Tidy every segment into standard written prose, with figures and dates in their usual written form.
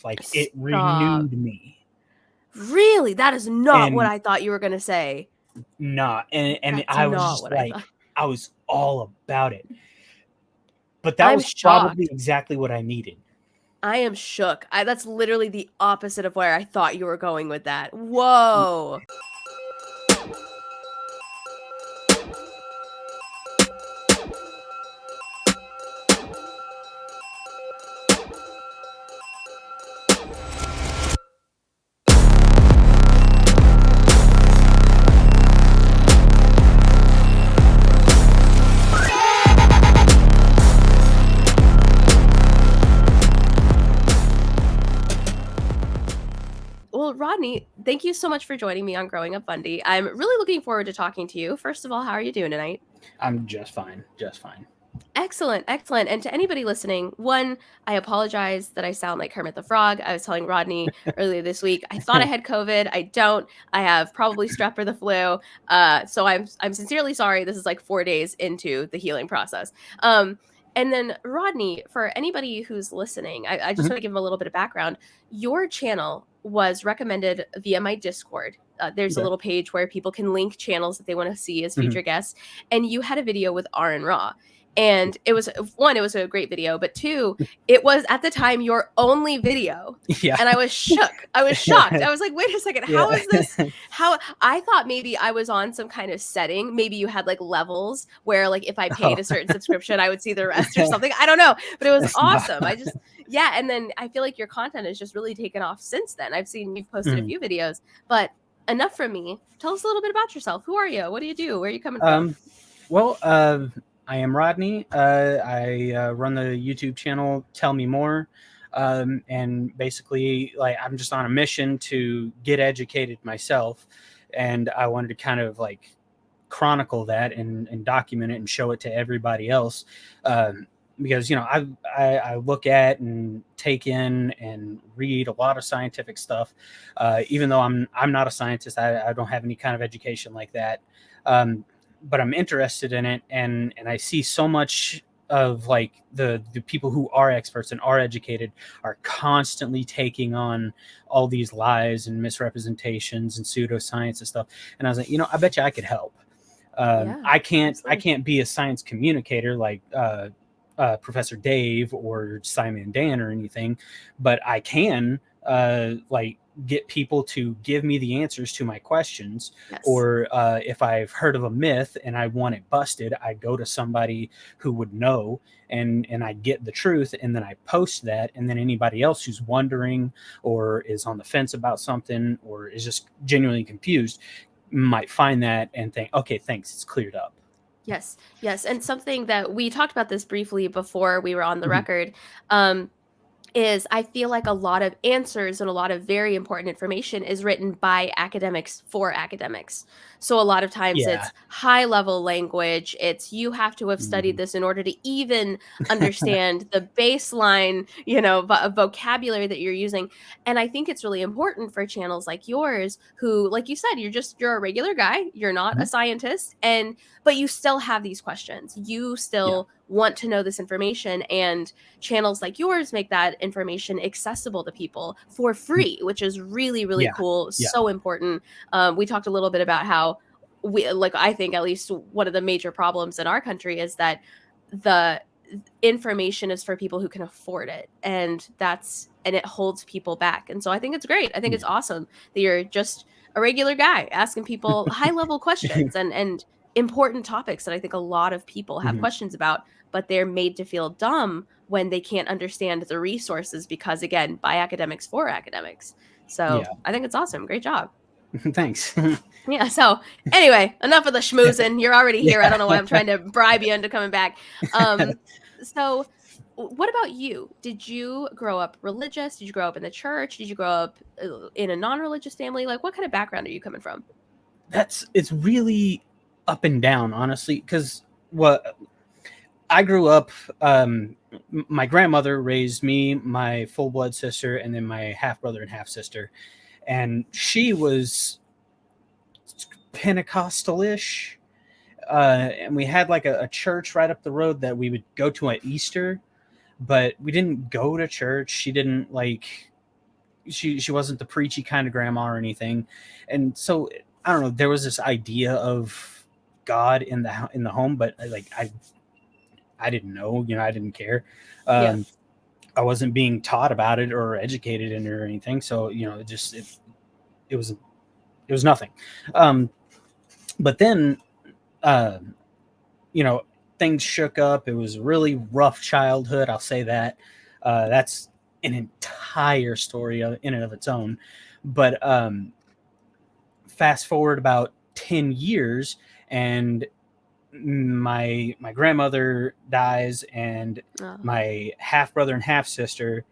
life. Like, it Stop. renewed me. Really? That is not what And I thought you were going to say. not, and That's I was not just what I like, thought. I was all about it. But that I'm was probably shocked. exactly what I needed. I am shook. That's literally the opposite of where I thought you were going with that. Whoa. Well, Rodney, thank you so much for joining me on Growing Up Fundie. I'm really looking forward to talking to you. First of all, how are you doing tonight? I'm just fine. Just fine. Excellent, excellent. And to anybody listening, one, I apologize that I sound like Kermit the Frog. I was telling Rodney earlier this week, I thought I had COVID. I don't. I have probably strep or the flu. So I'm sincerely sorry. This is like 4 days into the healing process. And then Rodney, for anybody who's listening, I just Mhm. want to give them a little bit of background. Your channel was recommended via my Discord. There's a Okay. little page where people can link channels that they want to see as Mhm. future guests. And you had a video with Aron Ra. And it was, one, it was a great video, but two, it was at the time your only video. Yeah. And I was shook. I was shocked. I was like, wait a second, Yeah. how is this? How I thought maybe I was on some kind of setting. Maybe you had like levels where like if I paid Oh. a certain subscription, I would see the rest or something. I don't know. But it was That's not- awesome. Yeah. And then I feel like your content has just really taken off since then. I've seen you've posted a Mhm. few videos, but enough from me. Tell us a little bit about yourself. Who are you? What do you do? Where are you coming from? Well, I am Rodney. I run the YouTube channel Tell Me More. And basically, like, I'm just on a mission to get educated myself. And I wanted to kind of like chronicle that and document it and show it to everybody else. Because, you know, I look at and take in and read a lot of scientific stuff. Even though I'm not a scientist, I don't have any kind of education like that. But I'm interested in it, and I see so much of like the people who are experts and are educated are constantly taking on all these lies and misrepresentations and pseudoscience and stuff. And I was like, you know, I bet you I could help. Yeah, I can't absolutely. be a science communicator like Professor Dave or Simon and Dan or anything, but I can like get people to give me the answers to my questions. Yes. Or if I've heard of a myth and I want it busted, I go to somebody who would know, and I get the truth, and then I post that, and then anybody else who's wondering or is on the fence about something or is just genuinely confused might find that and think, okay, thanks, it's cleared up. Yes, yes, and something that we talked about this briefly before we were on the Mhm. record, is I feel like a lot of answers and a lot of very important information is written by academics for academics. So a lot of times Yeah. it's high level language. It's you have to have studied Mhm. this in order to even understand the baseline, vocabulary that you're using. And I think it's really important for channels like yours who, like you said, you're a regular guy, you're not a Mhm. scientist, and but you still have these questions. You Yeah. still want to know this information, and channels like yours make that information accessible to people for free, which is really, really Yeah. cool. Yeah. So important. We talked a little bit about how I think at least one of the major problems in our country is that the information is for people who can afford it. And it holds people back. And so I think it's great. I think it's Yeah. awesome that you're just a regular guy asking people high level questions and important topics that I think a lot of people have Mhm. questions about, but they're made to feel dumb when they can't understand the resources because, again, by academics for academics. So Yeah. I think it's awesome. Great job. Thanks. Yeah. So anyway, enough of the schmoozing. You're already here. I Yeah. don't know why I'm trying to bribe you into coming back. Um, so what about you? Did you grow up religious? Did you grow up in the church? Did you grow up in a non-religious family? Like, what kind of background are you coming from? It's really up and down, honestly, because what I grew up, my grandmother raised me, my full blood sister, and then my half brother and half sister, and she was Pentecostal-ish. And we had like a church right up the road that we would go to at Easter, but we didn't go to church. She didn't like. she wasn't the preachy kind of grandma or anything. And so I don't know, there was this idea of God in the home, but like I didn't know, I didn't care. Yeah. I wasn't being taught about it or educated in it or anything. So, it was nothing. But then, uh, you know, things shook up. It was a really rough childhood. I'll say that. That's an entire story in and of its own. But fast forward about 10 years, and my grandmother dies, and Oh. my half brother and half sister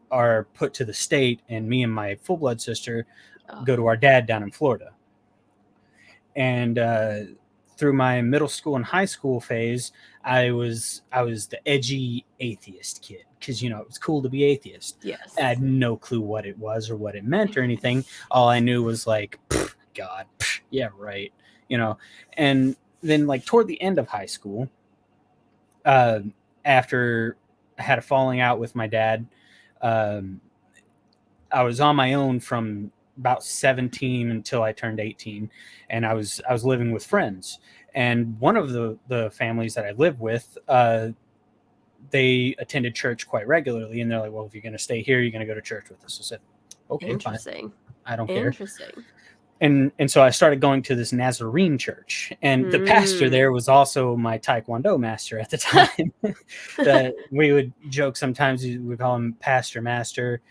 are put to the state, and me and my full blood sister Oh. go to our dad down in Florida. And through my middle school and high school phase, I was the edgy atheist kid, because it was cool to be atheist. Yes. I had no clue what it was or what it meant or anything. All I knew was like, God, yeah, right, And then, like, toward the end of high school, after I had a falling out with my dad, I was on my own from about 17 until I turned 18, and I was living with friends. And one of the families that I lived with, they attended church quite regularly, and they're like, "Well, if you're going to stay here, you're going to go to church with us." I said, "Okay, fine. Interesting. I don't care." Interesting. And so I started going to this Nazarene church, and the pastor there was also my Taekwondo master at the time. That we would joke sometimes, we call him Pastor Master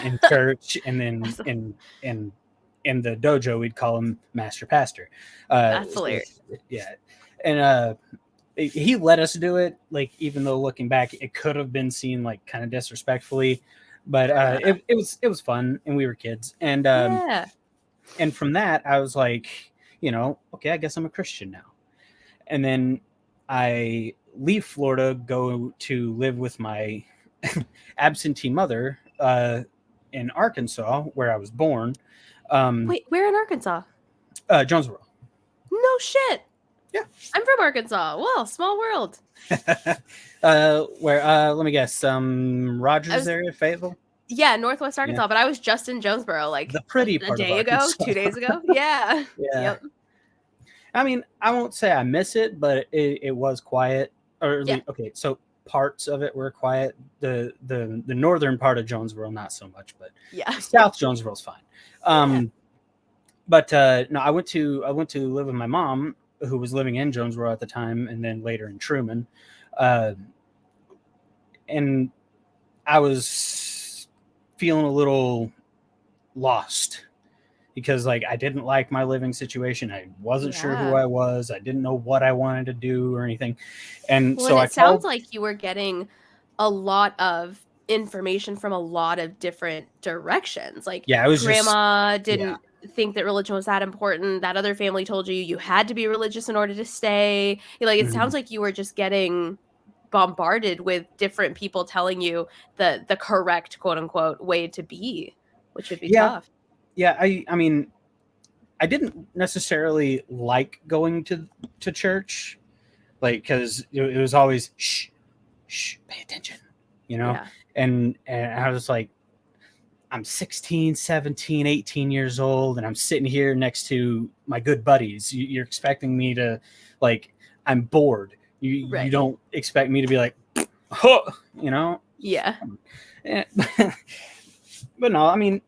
in church, and then in the dojo we'd call him Master Pastor. That's hilarious. Yeah, and he let us do it, like, even though looking back it could have been seen like kind of disrespectfully, but it was fun, and we were kids, and Yeah. and from that, I was like, okay, I guess I'm a Christian now. And then I leave Florida, go to live with my absentee mother in Arkansas, where I was born. Wait, where in Arkansas? Jonesboro. No shit. Yeah. I'm from Arkansas. Whoa, small world. Where, let me guess, Rogers area, Fayetteville? Yeah, Northwest Arkansas, but I was just in Jonesboro, like, The pretty a part of day ago, Arkansas. 2 days ago. Yeah. Yeah. Yep. I mean, I won't say I miss it, but it was quiet. Or Yeah. okay, so parts of it were quiet. The northern part of Jonesboro, not so much, but Yeah. South Jonesboro's fine. But no, I went to live with my mom, who was living in Jonesboro at the time, and then later in Truman. And I was feeling a little lost, because, like, I didn't like my living situation. I wasn't sure who I was. I didn't know what I wanted to do or anything. And Well, so and I it sounds called. like you were getting a lot of information from a lot of different directions. Like, Yeah, it was just, grandma yeah. didn't think that religion was that important. That other family told you had to be religious in order to stay. Like, it sounds like you were just getting bombarded with different people telling you the correct, quote unquote, way to be, which would be Yeah. tough. Yeah. I mean, I didn't necessarily like going to church, like, because it was always shh, pay attention, Yeah. and I was like, I'm 16, 17, 18 years old, and I'm sitting here next to my good buddies. You're expecting me to, like, I'm bored. You Right. don't expect me to be like, huh, Yeah. But no, I mean,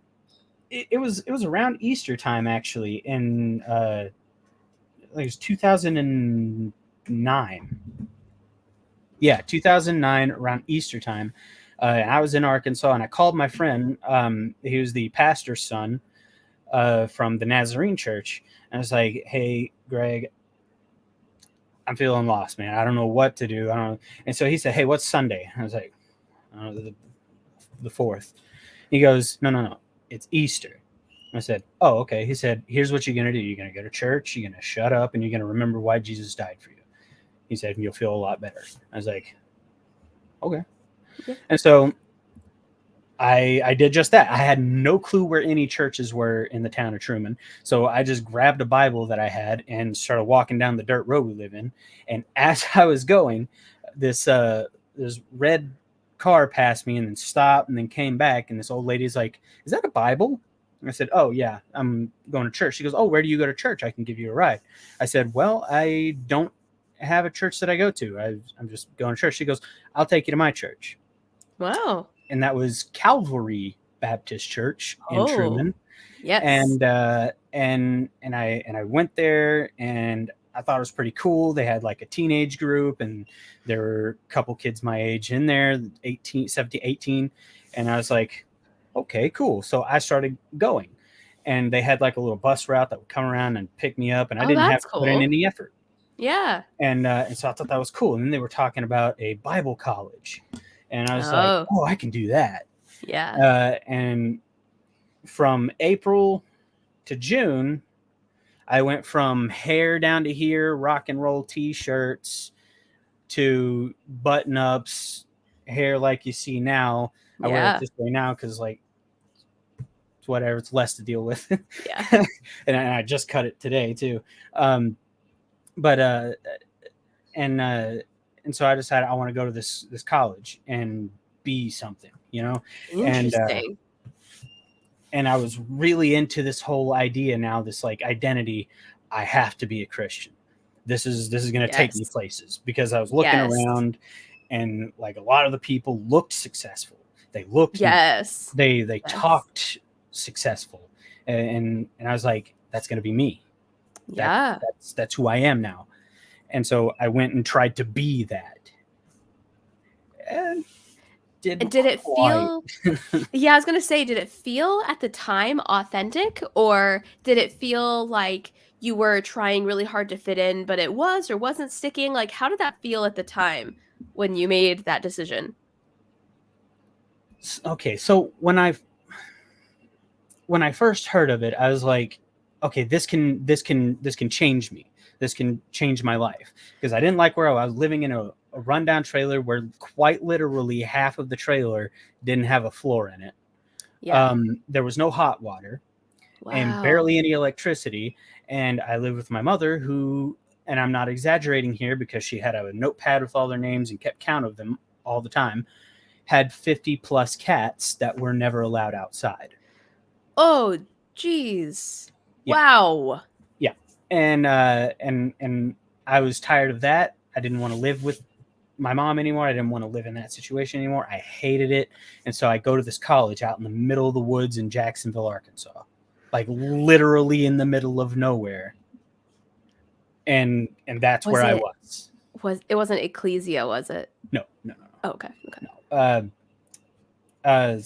it was around Easter time, actually, in it was 2009. Yeah, 2009, around Easter time. I was in Arkansas, and I called my friend. He was the pastor's son from the Nazarene church. And I was like, "Hey, Greg, I'm feeling lost, man. I don't know what to do. I don't know." And so he said, "Hey, what's Sunday?" I was like, "I don't know, the 4th." He goes, No, it's Easter." I said, "Oh, okay." He said, "Here's what you're going to do. You're going to go to church. You're going to shut up, and you're going to remember why Jesus died for you." He said, "You'll feel a lot better." I was like, "Okay." Yeah. And so I did just that. I had no clue where any churches were in the town of Truman. So I just grabbed a Bible that I had and started walking down the dirt road we live in. And as I was going, this red car past me and then stopped and then came back. And this old lady's like, "Is that a Bible?" And I said, "Oh, yeah, I'm going to church." She goes, "Oh, where do you go to church? I can give you a ride." I said, "Well, I don't have a church that I go to. I'm just going to church." She goes, "I'll take you to my church." Wow. And that was Calvary Baptist Church in Oh, Truman. yes. And I went there, and I thought it was pretty cool. They had like a teenage group, and there were a couple kids my age in there, 18, 17, 18. And I was like, okay, cool. So I started going, and they had like a little bus route that would come around and pick me up, and I Oh, didn't have that's to put in cool. any effort. Yeah. And so I thought that was cool. And then they were talking about a Bible college, and I was like, Oh, oh, I can do that. yeah. And from April to June, I went from hair down to here, rock and roll t-shirts, to button ups, hair like you see now. I wear it Yeah. this way now because, like, it's whatever, it's less to deal with. Yeah. And I just cut it today too. Um, but and so I decided I want to go to this college and be something, and Interesting. and I was really into this whole idea now, this like identity. I have to be a Christian. This is going to take me Yes. places, because I was looking Yes. around, and like a lot of the people looked successful. They looked nice. Yes. They Yes. talked successful, and I was like, that's going to be me. Yeah. That's who I am now. And so I went and tried to be that, and And didn't did it quite. feel Yeah, I was gonna say, did it feel at the time authentic, or did it feel like you were trying really hard to fit in, but it was or wasn't sticking? Like, how did that feel at the time when you made that decision? Okay, so when I first heard of it, I was like, okay, this can change me. This can change my life, because I didn't like where I was living in a rundown trailer where quite literally half of the trailer didn't have a floor in it. Yeah. There was no hot water and Wow. barely any electricity. And I lived with my mother, who, and I'm not exaggerating here because she had a notepad with all their names and kept count of them all the time, had 50 plus cats that were never allowed outside. Oh, geez. Yeah. Wow. Yeah. And I was tired of that. I didn't want to live with my mom anymore. I didn't want to live in that situation anymore. I hated it. And so I go to this college out in the middle of the woods in Jacksonville, Arkansas, like literally in the middle of nowhere. And that's Was where I it was. it wasn't Ecclesia, was it? No, no, no, Oh, okay. Okay. no. Uh,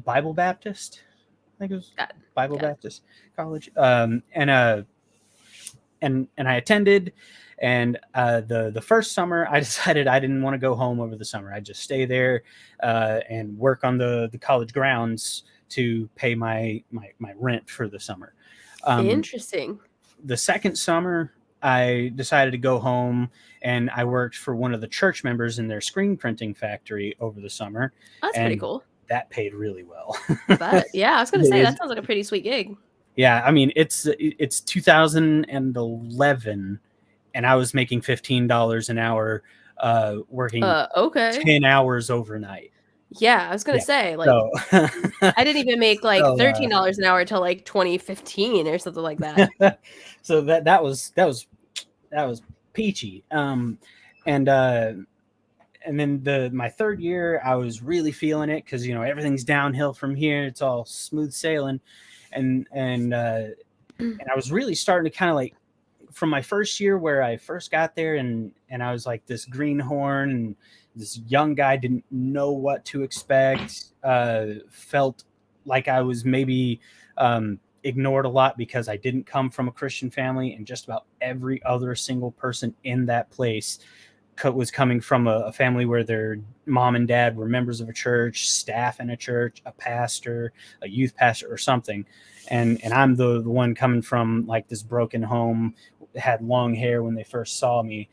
Bible Baptist. I think it was Got it. Bible Got it. Baptist College. And I attended. And the first summer, I decided I didn't want to go home over the summer. I'd just stay there and work on the college grounds to pay my rent for the summer. Interesting. The second summer, I decided to go home, and I worked for one of the church members in their screen printing factory over the summer, That's pretty and cool. that paid really well. I bet. Yeah, I was gonna say that It- sounds like a pretty sweet gig. yeah, I mean, it's 2011, and I was making $15 an hour, working Okay. 10 hours overnight. Yeah, I was gonna Yeah. say, like, So, I didn't even make, like, so, $13 an hour till, like, 2015 or something like that. so that was peachy. And then my third year, I was really feeling it, because everything's downhill from here. It's all smooth sailing, and I was really starting to kind of like, from my first year where I first got there, and I was like this greenhorn, and this young guy didn't know what to expect, felt like I was maybe ignored a lot because I didn't come from a Christian family, and just about every other single person in that place was coming from a family where their mom and dad were members of a church, staff in a church, a pastor, a youth pastor, or something. And I'm the one coming from like this broken home, had long hair when they first saw me,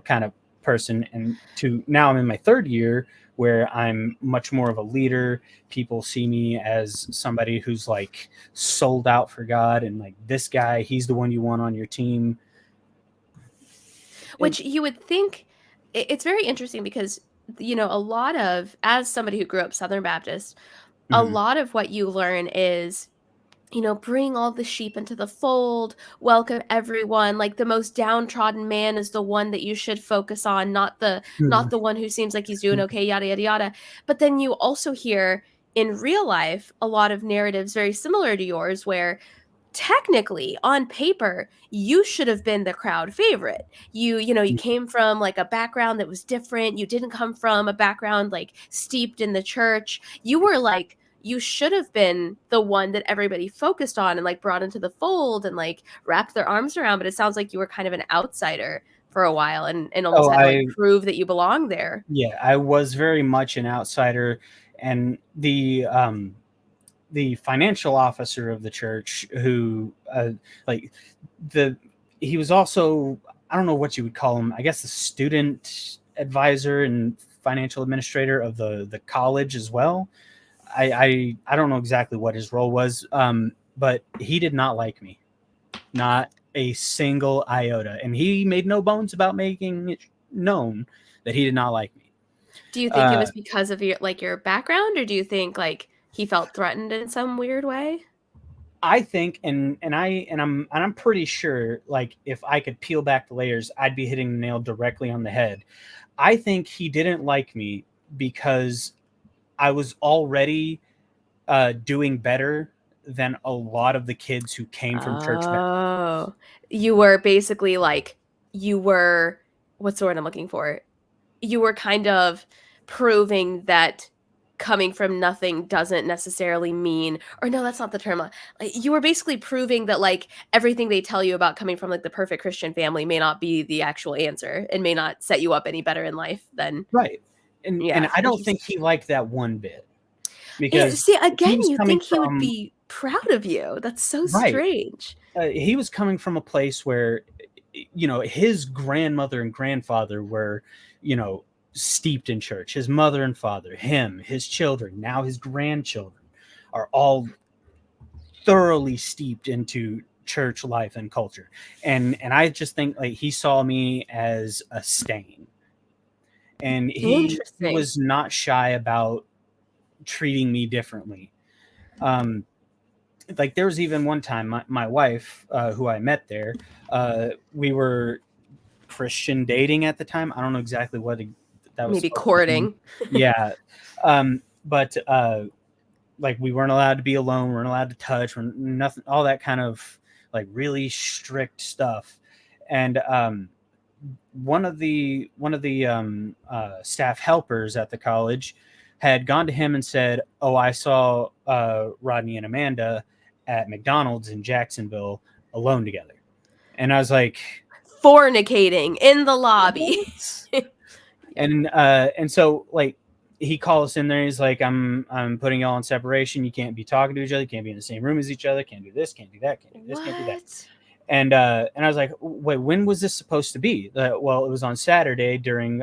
kind of person. And to now I'm in my third year, where I'm much more of a leader. People see me as somebody who's like sold out for God, and like, this guy, he's the one you want on your team. Which you would think it's very interesting because a lot of, as somebody who grew up Southern Baptist, a Mhm. lot of what you learn is, bring all the sheep into the fold, welcome everyone. Like the most downtrodden man is the one that you should focus on, not Mhm. the one who seems like he's doing okay, yada yada yada. But then you also hear in real life a lot of narratives very similar to yours where technically on paper you should have been the crowd favorite. You came from like a background that was different. You didn't come from a background like steeped in the church. You should have been the one that everybody focused on and like brought into the fold and like wrapped their arms around, but it sounds like you were kind of an outsider for a while and almost Oh, had to like prove that you belong there. yeah, I was very much an outsider, and the financial officer of the church, who like the he was also, I don't know what you would call him, I guess the student advisor and financial administrator of the college as well. I don't know exactly what his role was, but he did not like me, not a single iota, and he made no bones about making it known that he did not like me. Do you think it Uh, was because of your background, or do you think like he felt threatened in some weird way? I think, and I'm pretty sure, like if I could peel back the layers, I'd be hitting the nail directly on the head. I think he didn't like me because I was already doing better than a lot of the kids who came from church background. Oh, you were basically like you were what's the word I'm looking for? You were kind of proving that coming from nothing doesn't necessarily mean, or no, that's not the term. Like, you were basically proving that like everything they tell you about coming from like the perfect Christian family may not be the actual answer and may not set you up any better in life than Right. And yeah, I don't interesting. think he liked that one bit, And because see, he again, was you'd coming think he would from be proud of you. That's so right. strange. He was coming from a place where, his grandmother and grandfather were, you know steeped in church. His mother and father, him, his children, now his grandchildren, are all thoroughly steeped into church life and culture. And I just think, like, he saw me as a stain, and he Interesting. was not shy about treating me differently. um like, there was even one time, my wife, who I met there, we were Christian dating at the time. I don't know exactly what that was Maybe supposed to mean. courting. Yeah. But like, we weren't allowed to be alone, we weren't allowed to touch, we're nothing, all that kind of like really strict stuff. And one of the staff helpers at the college had gone to him and said, "Oh, I saw Rodney and Amanda at McDonald's in Jacksonville alone together." And I was like, Fornicating in the lobby. "What?" And so, like, he calls us in there. He's like, I'm putting y'all in separation. You can't be talking to each other. Can't be in the same room as each other. Can't do this. Can't do that. Can't do this. Can't do that." What? And I was like, "Wait, when was this supposed to be?" Well, it was on Saturday during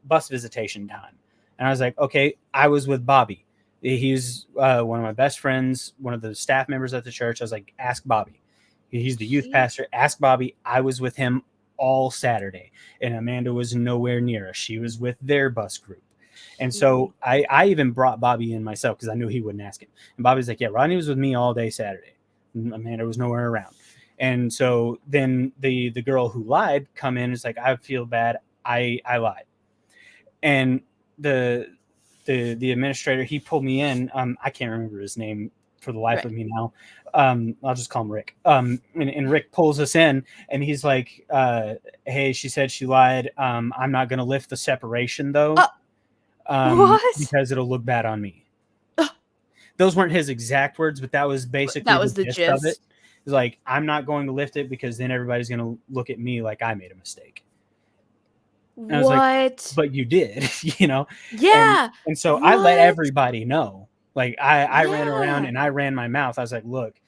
bus visitation time. And I was like, "Okay." I was with Bobby. He's one of my best friends, one of the staff members at the church. I was like, "Ask Bobby. He's the youth Gee. pastor. Ask Bobby." I was with him all Saturday, and Amanda was nowhere near us. She was with their bus group. And so Gee. I even brought Bobby in myself because I knew he wouldn't ask him. And Bobby's like, "Yeah, Rodney was with me all day Saturday. Amanda was nowhere around." And so then the girl who lied come in, is like, "I feel bad. I lied." And the the administrator, he pulled me in. I can't remember his name for the life Right. of me now. I'll just call him Rick. And Rick pulls us in, and he's like, "Hey, she said she lied. I'm not going to lift the separation though, Uh, what? because it'll look bad on me." Uh, Those weren't his exact words, but that was basically that the was the gist of it. gist. It's like, "I'm not going to lift it because then everybody's going to look at me like I made a mistake." And I was like, What? "But you did." And Yeah. so I let What? everybody know. Like, I ran around Yeah. and I ran my mouth. I was like, "Look,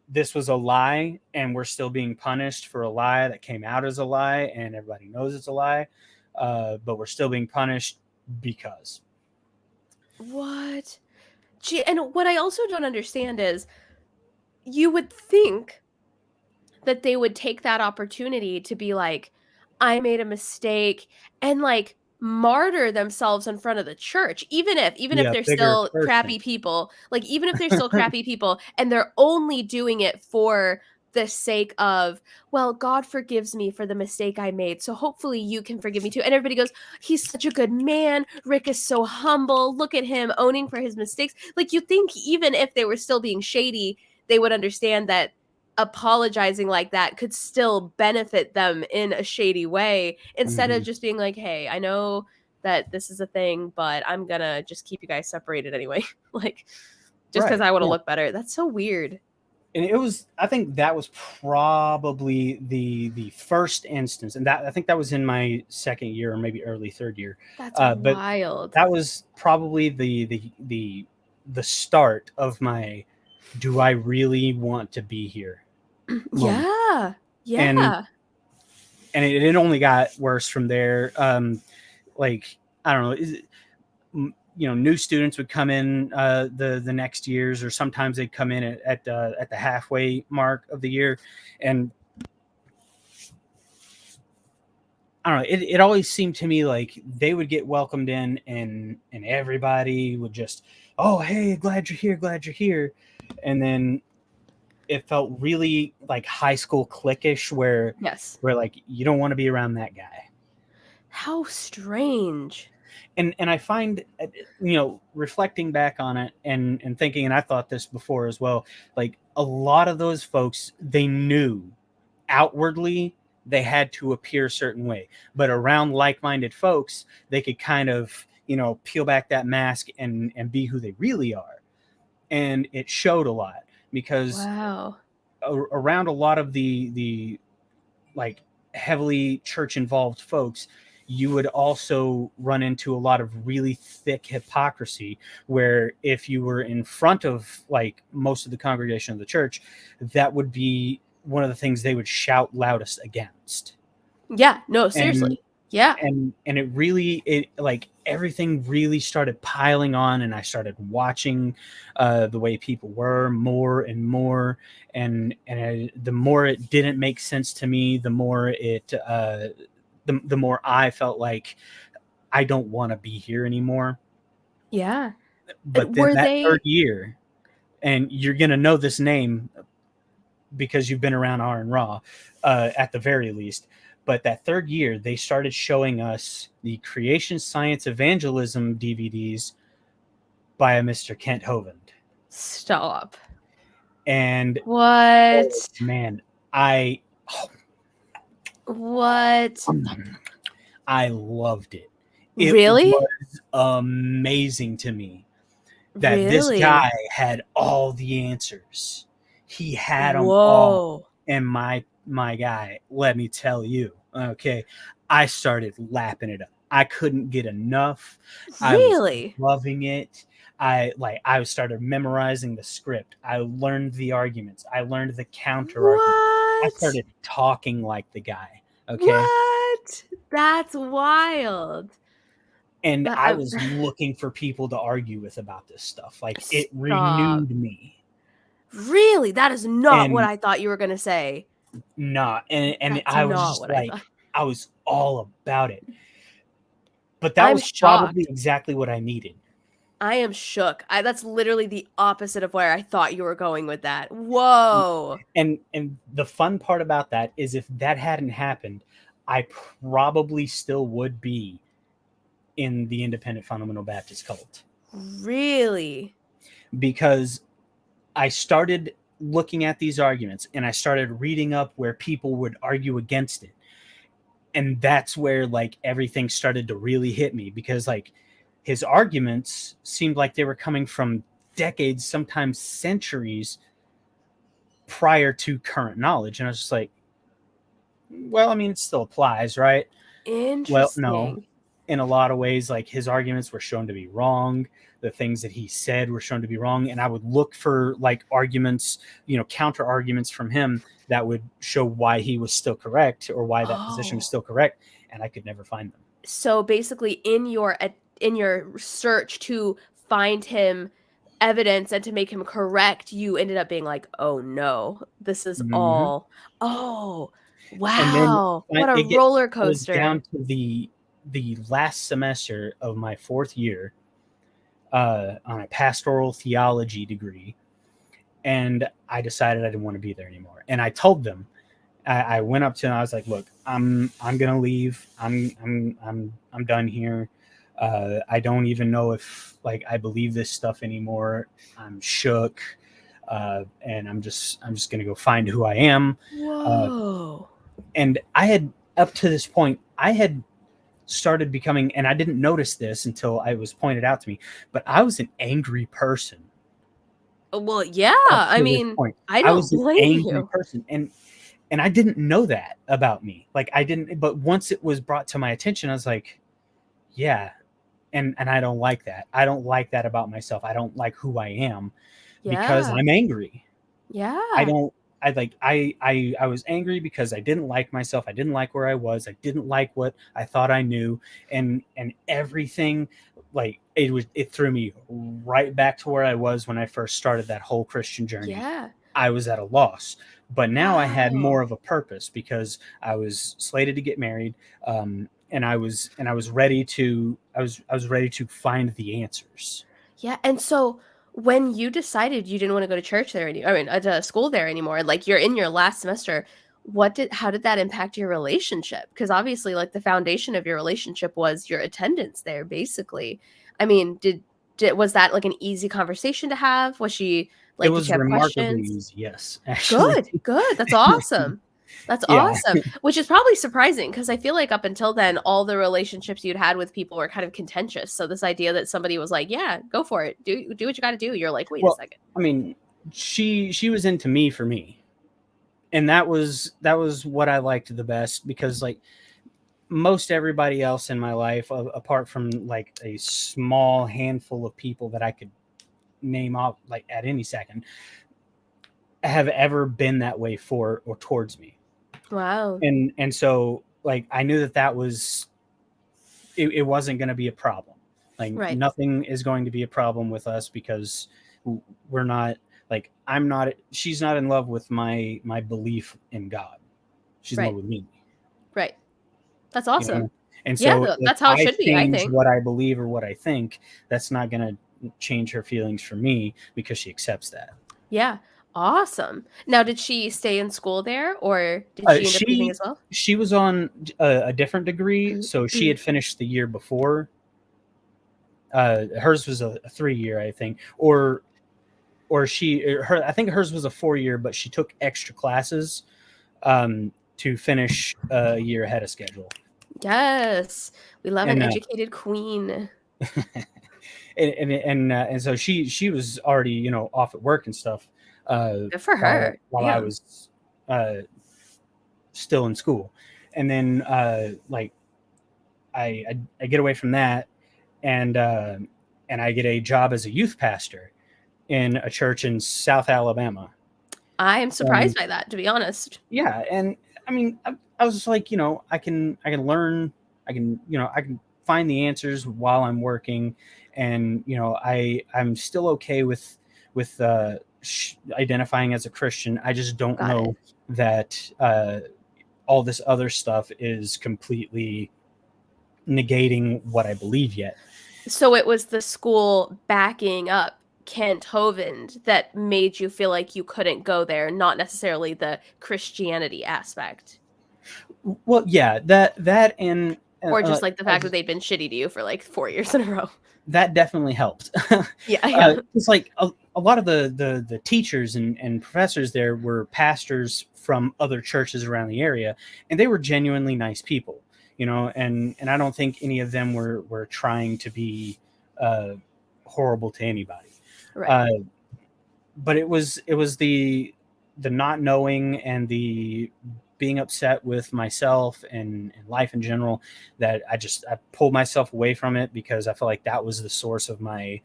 this was a lie, and we're still being punished for a lie that came out as a lie, and everybody knows it's a lie. But we're still being punished because." What? Gee, and what I also don't understand is you would think that they would take that opportunity to be like, I made a mistake. And like, martyr themselves in front of the church, even Be if a they're bigger still person. crappy people, like, even if they're still crappy people and they're only doing it for the sake of, "Well, God forgives me for the mistake I made, so hopefully you can forgive me too." And everybody goes, "He's such a good man. Rick is so humble. Look at him owning for his mistakes." Like, you think even if they were still being shady, they would understand that apologizing like that could still benefit them in a shady way, instead of Mhm. just being like, "Hey, I know that this is a thing, but I'm gonna just keep you guys separated anyway." Like, just because Right, I wanna yeah, look better. That's so weird. and it was, I think that was probably the first instance, and that I think that was in my 2nd year or maybe early 3rd year, That's but wild. that was probably the start of my, "Do I really want to be here?" moment, Yeah. and Yeah. it only got worse from there, like, I don't know, new students would come in the next years, or sometimes they'd come in at the halfway mark of the year, and I don't know. It always seemed to me like they would get welcomed in, and everybody would just, "Oh, hey, glad you're here, glad you're here," and then it felt really like high school cliquish, Yes. where like you don't want to be around that guy. How strange. And I find, reflecting back on it, and thinking, and I thought this before as well, like a lot of those folks, they knew outwardly they had to appear a certain way, but around like-minded folks they could kind of, peel back that mask and be who they really are, and it showed a lot because Wow. around a lot of the like heavily church involved folks, you would also run into a lot of really thick hypocrisy, where if you were in front of like most of the congregation of the church, that would be one of the things they would shout loudest against. Yeah. No, and seriously. Yeah. and it like everything really started piling on, and I started watching the way people were more and more, the more it didn't make sense to me, the more the more I felt like I don't want to be here anymore. Yeah. But And then were that third they year, and you're gonna know this name because you've been around Aron Ra, at the very least. But that third year, they started showing us the creation science evangelism DVDs by a Mr. Kent Hovind. stop. And oh, What? man, I What? I loved it. It Really? was amazing to me that this Really? guy had all the answers. He had them all. Whoa. And my guy, let me tell you, okay, I started lapping it up. I couldn't get enough. I was Really? loving it. I started memorizing the script. I learned the arguments. I learned the counter argument. I What? started talking like the guy. Okay. What? That's wild. And That I was looking for people to argue with about this stuff. Like, it stop. renewed me. Really? That is not what And I thought you were gonna say. not, and That's I was not just what I thought. like, I was all about it. But that I'm was probably shocked. exactly what I needed. I am shook. That's literally the opposite of where I thought you were going with that. Whoa. And the fun part about that is, if that hadn't happened, I probably still would be in the independent fundamental Baptist cult, Really? because I started looking at these arguments and I started reading up where people would argue against it. And that's where like everything started to really hit me, because like his arguments seemed like they were coming from decades, sometimes centuries prior to current knowledge. And I was just like, well, I mean, it still applies, right? Well, no. Interesting. In a lot of ways, like his arguments were shown to be wrong. The things that he said were shown to be wrong. And I would look for like arguments, counter arguments from him that would show why he was still correct, or why that position was Oh. still correct. And I could never find them. So basically in your search to find him evidence and to make him correct, you ended up being like, "Oh no. This is Mhm. all." Oh, And then wow. What a it roller goes down coaster. to the last semester of my 4th year on a pastoral theology degree, and I decided I didn't want to be there anymore. And I told them, I went up to them. I was like, "Look, I'm gonna leave. I'm done here. I don't even know if like I believe this stuff anymore. I'm shook, and I'm just gonna go find who I am." Uh, Whoa. and I had up to this point, I had started becoming, and I didn't notice this until I was pointed out to me, but I was an angry person Well, yeah. up I to this mean, point. I I don't was an blame angry you. person, and I didn't know that about me. Like I didn't, but once it was brought to my attention, I was like, yeah, and I don't like that. I don't like that about myself. I don't like who I am because Yeah. I'm angry. I Yeah. don't I was angry because I didn't like myself. I didn't like where I was. I didn't like what I thought I knew, and everything, like it threw me right back to where I was when I first started that whole Christian journey. Yeah. I was at a loss. But now I had more Wow. of a purpose because I was slated to get married, and I was ready to I was ready to find the answers. Yeah, and so when you decided you didn't wanna go to church there any I mean, to school there anymore, like, you're in your last semester, how did that impact your relationship? Because obviously, like, the foundation of your relationship was your attendance there, basically. I mean, was that, like, an easy conversation to have? It Did was you have remarkably questions? easy, yes, actually. Good, good, that's awesome. That's Yeah. awesome, which is probably surprising because I feel like up until then, all the relationships you'd had with people were kind of contentious, so this idea that somebody was like, "Yeah, go for it. Do what you gotta do," you're like, "Wait a Well, second." I mean, she was into me for me, and that was what I liked the best because, like, most everybody else in my life, apart from, like, a small handful of people that I could name off, like, at any second, have ever been that way for or towards me. Wow. And so, like, I knew that it wasn't gonna be a problem. Like, Right, nothing is going to be a problem with us because we're not like, I'm not she's not in love with my belief in God. She's in love right, with me, right. That's you know? awesome. And Yeah, so if that's how it I should be, I change think. what I believe or what I think, that's not gonna change her feelings for me because she accepts that. Yeah, awesome. Now did she stay in school there, or did Uh, she end up leaving she as well? she was on a different degree, Mhm, so she mhm. had finished the year before. Hers was a 3 year, I think, or her I think hers was a 4 year, but she took extra classes to finish a year ahead of schedule. Yes, we love an And educated queen. and so she was already, off at work and stuff, Good for while her. while I Damn. was uh, still in school. And then like I get away from that, and I get a job as a youth pastor in a church in South Alabama. I am And surprised by that, to be honest. yeah, and I mean, I was just like, I can learn, I can find the answers while I'm working, and I'm still okay with identifying as a Christian. I just don't Got it. know that all this other stuff is completely negating what I believe yet. So it was the school backing up Kent Hovind that made you feel like you couldn't go there, not necessarily the Christianity aspect, Well, yeah, that and or just, like, the fact that as they'd been shitty to you for, like, 4 years in a row. that definitely helped. Yeah, yeah. It's like a lot of the teachers and professors there were pastors from other churches around the area, and they were genuinely nice people, and I don't think any of them were trying to be uh, horrible to anybody. Right. Uh, but it was the not knowing and the being upset with myself and life in general that I pulled myself away from it because I felt like that was the source of my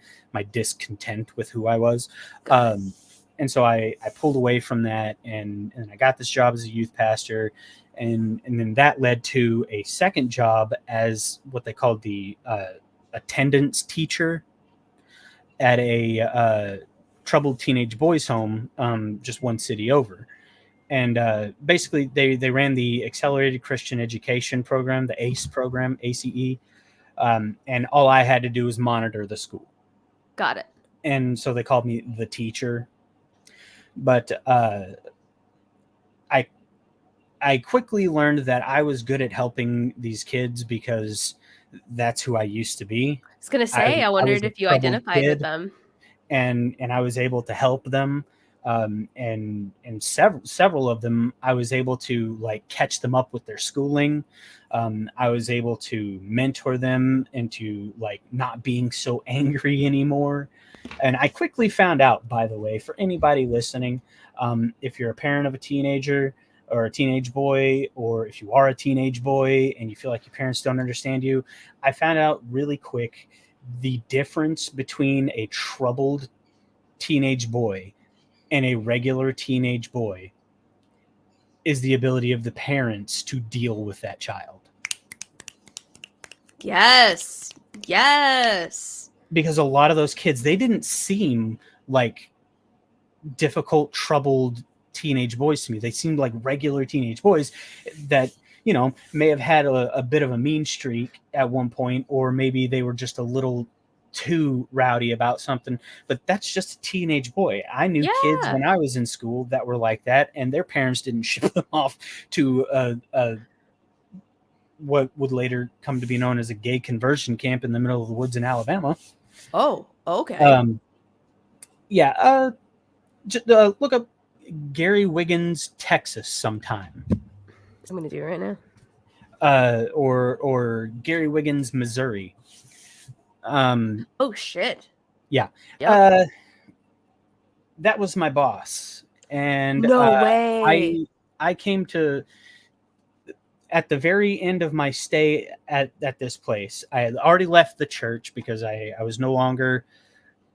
discontent with who I was. Got it. um, and so I pulled away from that, and I got this job as a youth pastor, and then that led to a second job as what they called the attendance teacher at a troubled teenage boys home, just one city over. And basically they ran the Accelerated Christian Education program, the ACE program, ACE, and all I had to do was monitor the school. Got it. And so they called me the teacher. But I quickly learned that I was good at helping these kids because that's who I used to be. I was gonna I, say, I I was wondered a if you troubled identified with kid, them. and I was able to help them. And several of them, I was able to like catch them up with their schooling. I was able to mentor them into like not being so angry anymore. And I quickly found out, by the way, for anybody listening, if you're a parent of a teenager or a teenage boy, or if you are a teenage boy and you feel like your parents don't understand you, I found out really quick the difference between a troubled teenage boy and a regular teenage boy is the ability of the parents to deal with that child. Yes. Yes. Because a lot of those kids, they didn't seem like difficult, troubled teenage boys to me. They seemed like regular teenage boys that, you know, may have had a bit of a mean streak at one point, or maybe they were just a little too rowdy about something, but that's just a teenage boy. I knew kids Yeah. when I was in school that were like that, and their parents didn't ship them off to what would later come to be known as a gay conversion camp in the middle of the woods in Alabama. Oh, okay. Yeah, just, look up Gary Wiggins, Texas, sometime, I'm gonna do it right now. or Gary Wiggins, Missouri. Oh shit. Yeah, Yep. that was my boss, and No way. I came to, at the very end of my stay at this place. I had already left the church because I was no longer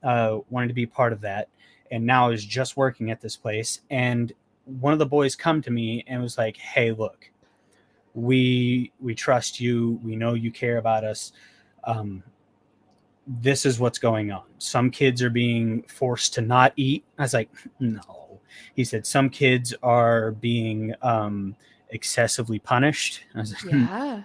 wanting to be part of that, and now I was just working at this place. And one of the boys come to me and was like, "Hey, look, we trust you. We know you care about us. This is what's going on. Some kids are being forced to not eat." I was like, "No." He said, "Some kids are being excessively punished." I was like, Yeah.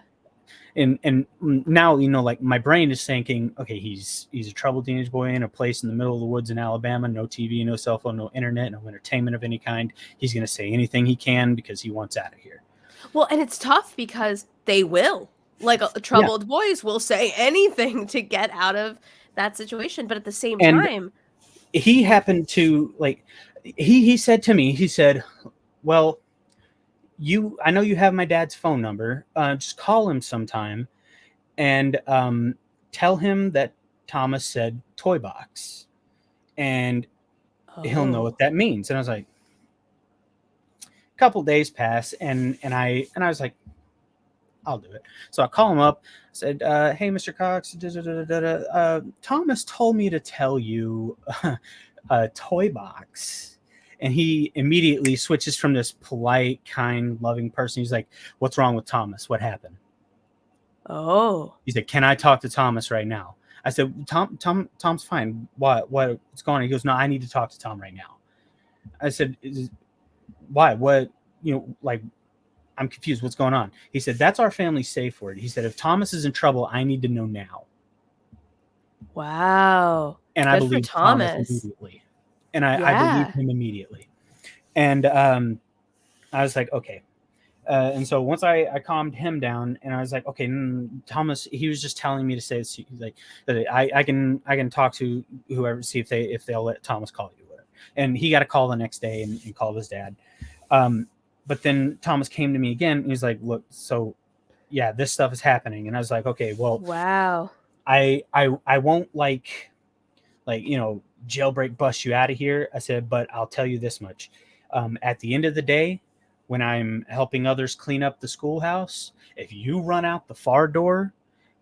and now, you know, like my brain is thinking, okay, he's a troubled teenage boy in a place in the middle of the woods in Alabama, no TV, no cell phone, no internet, no entertainment of any kind. He's going to say anything he can because he wants out of here. Well, and it's tough because they will. Like Yeah. troubled boys will say anything to get out of that situation, but at the same And time, he happened to like, he said to me, he said, "Well, I know you have my dad's phone number. Just call him sometime and tell him that Thomas said toy box, and he'll know what oh, that means." And I was like, a couple days pass, and I was like, "I'll do it." So I call him up, said, "Hey, Mr. Cox, Thomas told me to tell you a toy box." And he immediately switches from this polite, kind, loving person. He's like, "What's wrong with Thomas? What happened?" oh, He said, "Can I talk to Thomas right now?" I said, Tom's fine. What's going on?" He goes, "No, I need to talk to Tom right now." I said, "Why? What? You know, like, I'm confused. What's going on?" He said, "That's our family safe word." He said, "If Thomas is in trouble, I need to know now." wow. And I Good for believed Thomas Thomas. immediately. And I believed Yeah. him immediately. And I was like, okay. And so once I calmed him down, and I was like, okay, Thomas, he was just telling me to say this. He's like, that I can talk to whoever, see if they'll let Thomas call you. Whatever. And he got a call the next day and called his dad. But then Thomas came to me again. And he's like, "Look, so yeah, this stuff is happening." And I was like, "Okay, well, Wow. I won't like, you know, jailbreak bust you out of here." I said, "But I'll tell you this much. At the end of the day, when I'm helping others clean up the schoolhouse, if you run out the far door,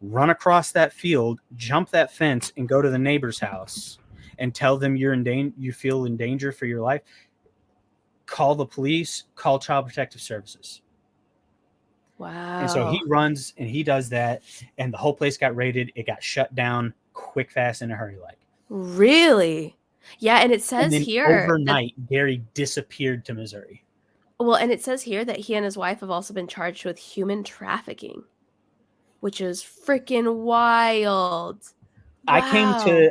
run across that field, jump that fence, and go to the neighbor's house and tell them you feel in danger for your life, call the police, call Child Protective Services." And so he Wow. runs and he does that, and the whole place got raided. It got shut down quick, fast, in a hurry, like. Really? Yeah, and it And says then here that overnight, Gary disappeared to Missouri. Well, and it says here that he and his wife have also been charged with human trafficking, which is freaking wild. Wow.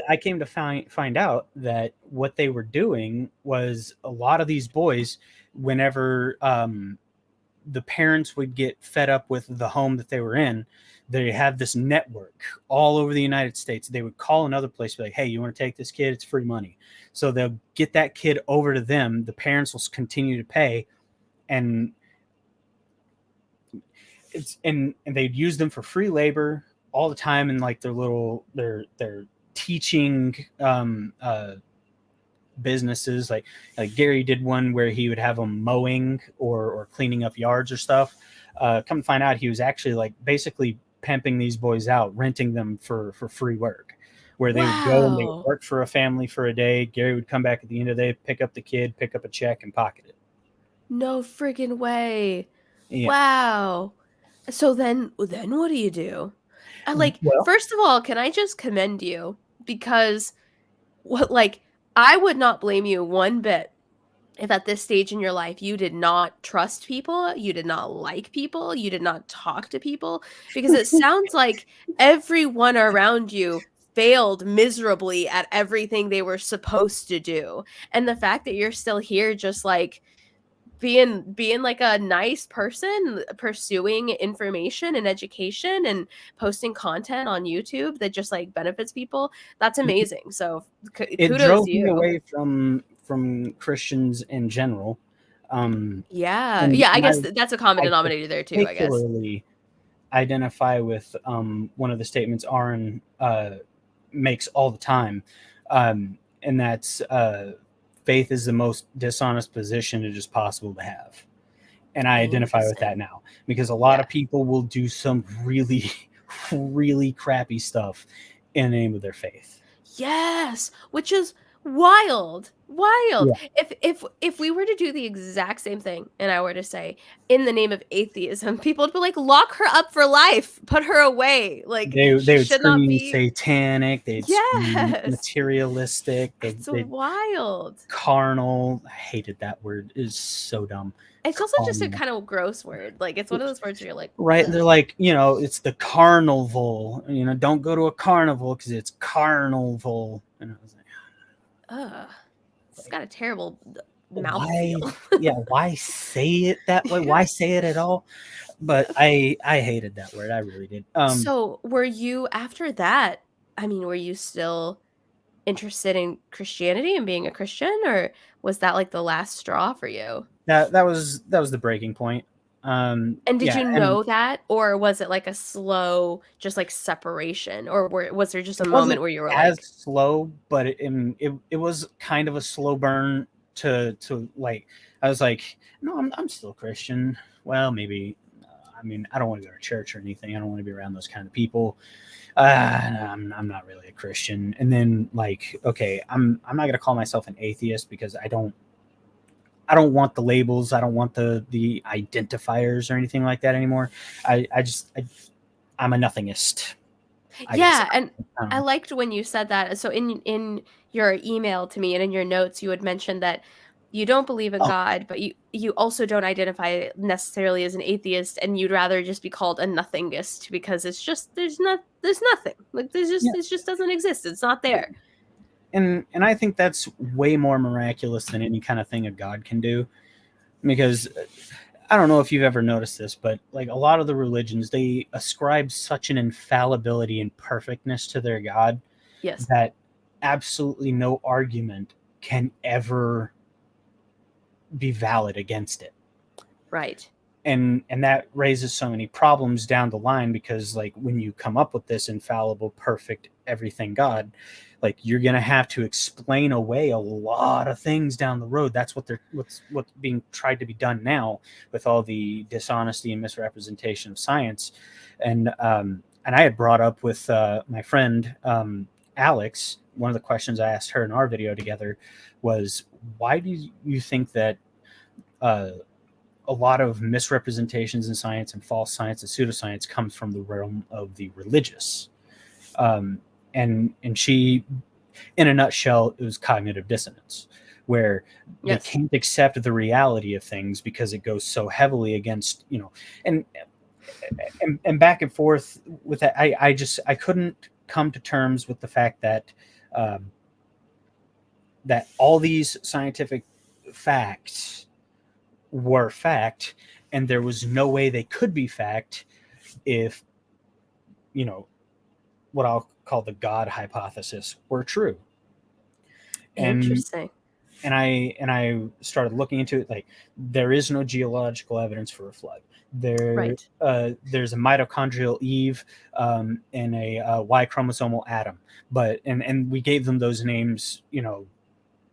I came to find out that what they were doing was a lot of these boys, whenever the parents would get fed up with the home that they were in, they have this network all over the United States. They would call another place, be like, "Hey, you want to take this kid? It's free money." So they'll get that kid over to them. The parents will continue to pay, and and they'd use them for free labor all the time in like their teaching businesses. Like Gary did one where he would have them mowing or cleaning up yards or stuff. Come to find out, he was actually like basically pimping these boys out, renting them for free work, where they would go and they would Wow. work for a family for a day. Gary would come back at the end of the day, pick up the kid, pick up a check, and pocket it. No friggin' way. Yeah. Wow. So then what do you do? Like, Well, first of all, can I just commend you because what like I would not blame you one bit if at this stage in your life you did not trust people, you did not like people, you did not talk to people, because it sounds like everyone around you failed miserably at everything they were supposed to do. And the fact that you're still here just like being like a nice person, pursuing information and education and posting content on YouTube that just like benefits people, that's amazing. So it kudos drove to me you. away from Christians in general. Yeah. And Yeah, I and guess that's a common I denominator there too, I guess. particularly identify with one of the statements Aron makes all the time, and that's faith is the most dishonest position it is possible to have. And I identify with Interesting. that now because a lot Yeah. of people will do some really, really crappy stuff in the name of their faith. Yes, which is wild. Wild. Yeah, If we were to do the exact same thing and I were to say in the name of atheism, people would be like lock her up for life, put her away. Like she they would should not scream be. satanic, they'd scream Yes. materialistic, It's they'd wild. carnal. I hated that word. It is so dumb. It's also just a Carnal. kind of gross word. Like it's one of those words where you're like, Right? ugh, They're like, it's the carnival. Don't go to a carnival because it's carnival. And I was ugh. It's got a terrible mouth why? feel. Yeah, why say it that way? Why say it at all? But I hated that word. I really did. So, were you after that, I mean, were you still interested in Christianity and being a Christian, or was that, like, the last straw for you? That was the breaking point. And did Yeah, you and know that, or was it, like, a slow, just, like, separation, or was there just a it moment wasn't where you were as like, slow, but it was kind of a slow burn to like. I was like, no, I'm still Christian. Well, maybe. I mean, I don't want to go to church or anything. I don't want to be around those kind of people. I'm not really a Christian. And then like, okay, I'm not gonna call myself an atheist because I don't want the labels. I don't want the identifiers or anything like that anymore. I'm a nothingist. I guess. yeah, and I don't I know. liked when you said that. So in your email to me and in your notes, you had mentioned that you don't believe in Oh, God, but you also don't identify necessarily as an atheist, and you'd rather just be called a nothingist because it's just there's nothing. Like there's yeah. just it just doesn't exist. It's not there. And I think that's way more miraculous than any kind of thing a God can do. Because I don't know if you've ever noticed this, but like a lot of the religions, they ascribe such an infallibility and perfectness to their God Yes. that absolutely no argument can ever be valid against it. Right. And that raises so many problems down the line because like when you come up with this infallible, perfect, everything God, like you're gonna have to explain away a lot of things down the road. That's what's being tried to be done now with all the dishonesty and misrepresentation of science. And I had brought up with my friend Alex, one of the questions I asked her in our video together was, why do you think that uh, a lot of misrepresentations in science and false science and pseudoscience comes from the realm of the religious? Um, and she, in a nutshell, it was cognitive dissonance, where they Yes. can't accept the reality of things because it goes so heavily against, and and back and forth with that. I couldn't come to terms with the fact that um, that all these scientific facts were fact, and there was no way they could be fact if, you know, what I'll call the God hypothesis were true. And Interesting. I started looking into it. Like, there is no geological evidence for a flood. Right. There's a mitochondrial Eve, and a Y chromosomal Adam, but and we gave them those names,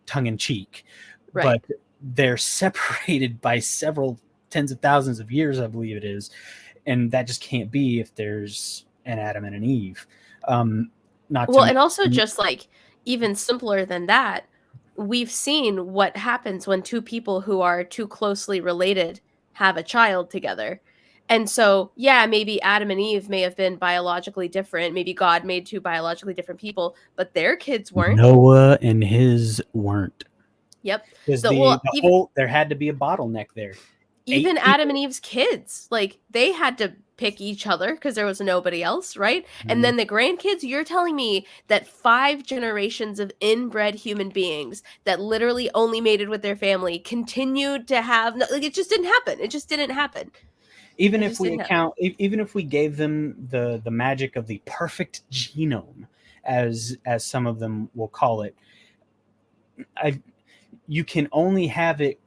tongue in cheek, Right. but they're separated by several tens of thousands of years, I believe it is, and that just can't be if there's an Adam and an Eve. Um, Not Well, to and also mention, just like even simpler than that, we've seen what happens when two people who are too closely related have a child together. And so, yeah, maybe Adam and Eve may have been biologically different. Maybe God made two biologically different people, but their kids weren't. Noah and his weren't. Yep. Because The well, the whole, there had to be a bottleneck there. Eight even Adam and people. Eve's kids, like, they had to pick each other because there was nobody else, right? And Mhm. then the grandkids, you're telling me that 5 generations of inbred human beings that literally only mated with their family continued to have no, like, it just didn't happen. It just didn't happen. Even It if just we didn't happen. even if we gave them the magic of the perfect genome, as some of them will call it, I you can only have it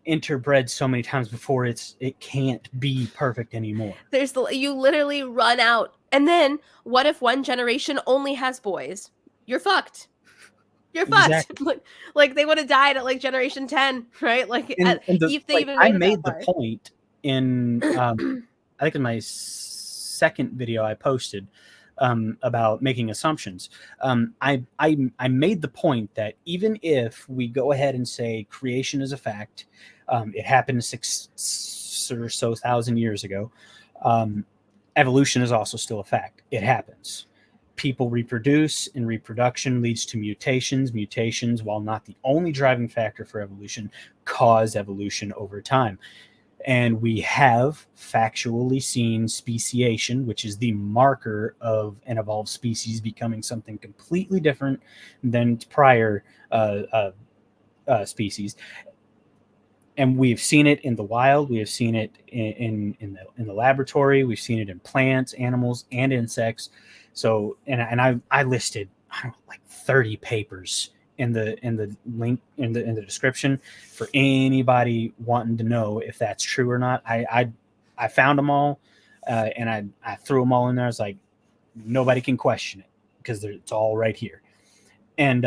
interbred so many times before it can't be perfect anymore. There's the you literally run out. And then what if one generation only has boys? You're fucked. You're fucked. Exactly. Like they would have died at like generation 10, right? Like And the if they like even I made it that made the far. point in, I think in my second video I posted, about making assumptions. I made the point that even if we go ahead and say creation is a fact, it happened 6 or so thousand years ago. Um, Evolution is also still a fact. It happens. People reproduce, and reproduction leads to mutations. Mutations, while not the only driving factor for evolution, cause evolution over time. And we have factually seen speciation, which is the marker of an evolved species becoming something completely different than prior species. And we've seen it in the wild. We have seen it in the laboratory. We've seen it in plants, animals, and insects. So, and I listed, I don't know, like 30 papers in the link in the description for anybody wanting to know if that's true or not. I found them all, and I threw them all in there. I was like, nobody can question it because it's all right here. And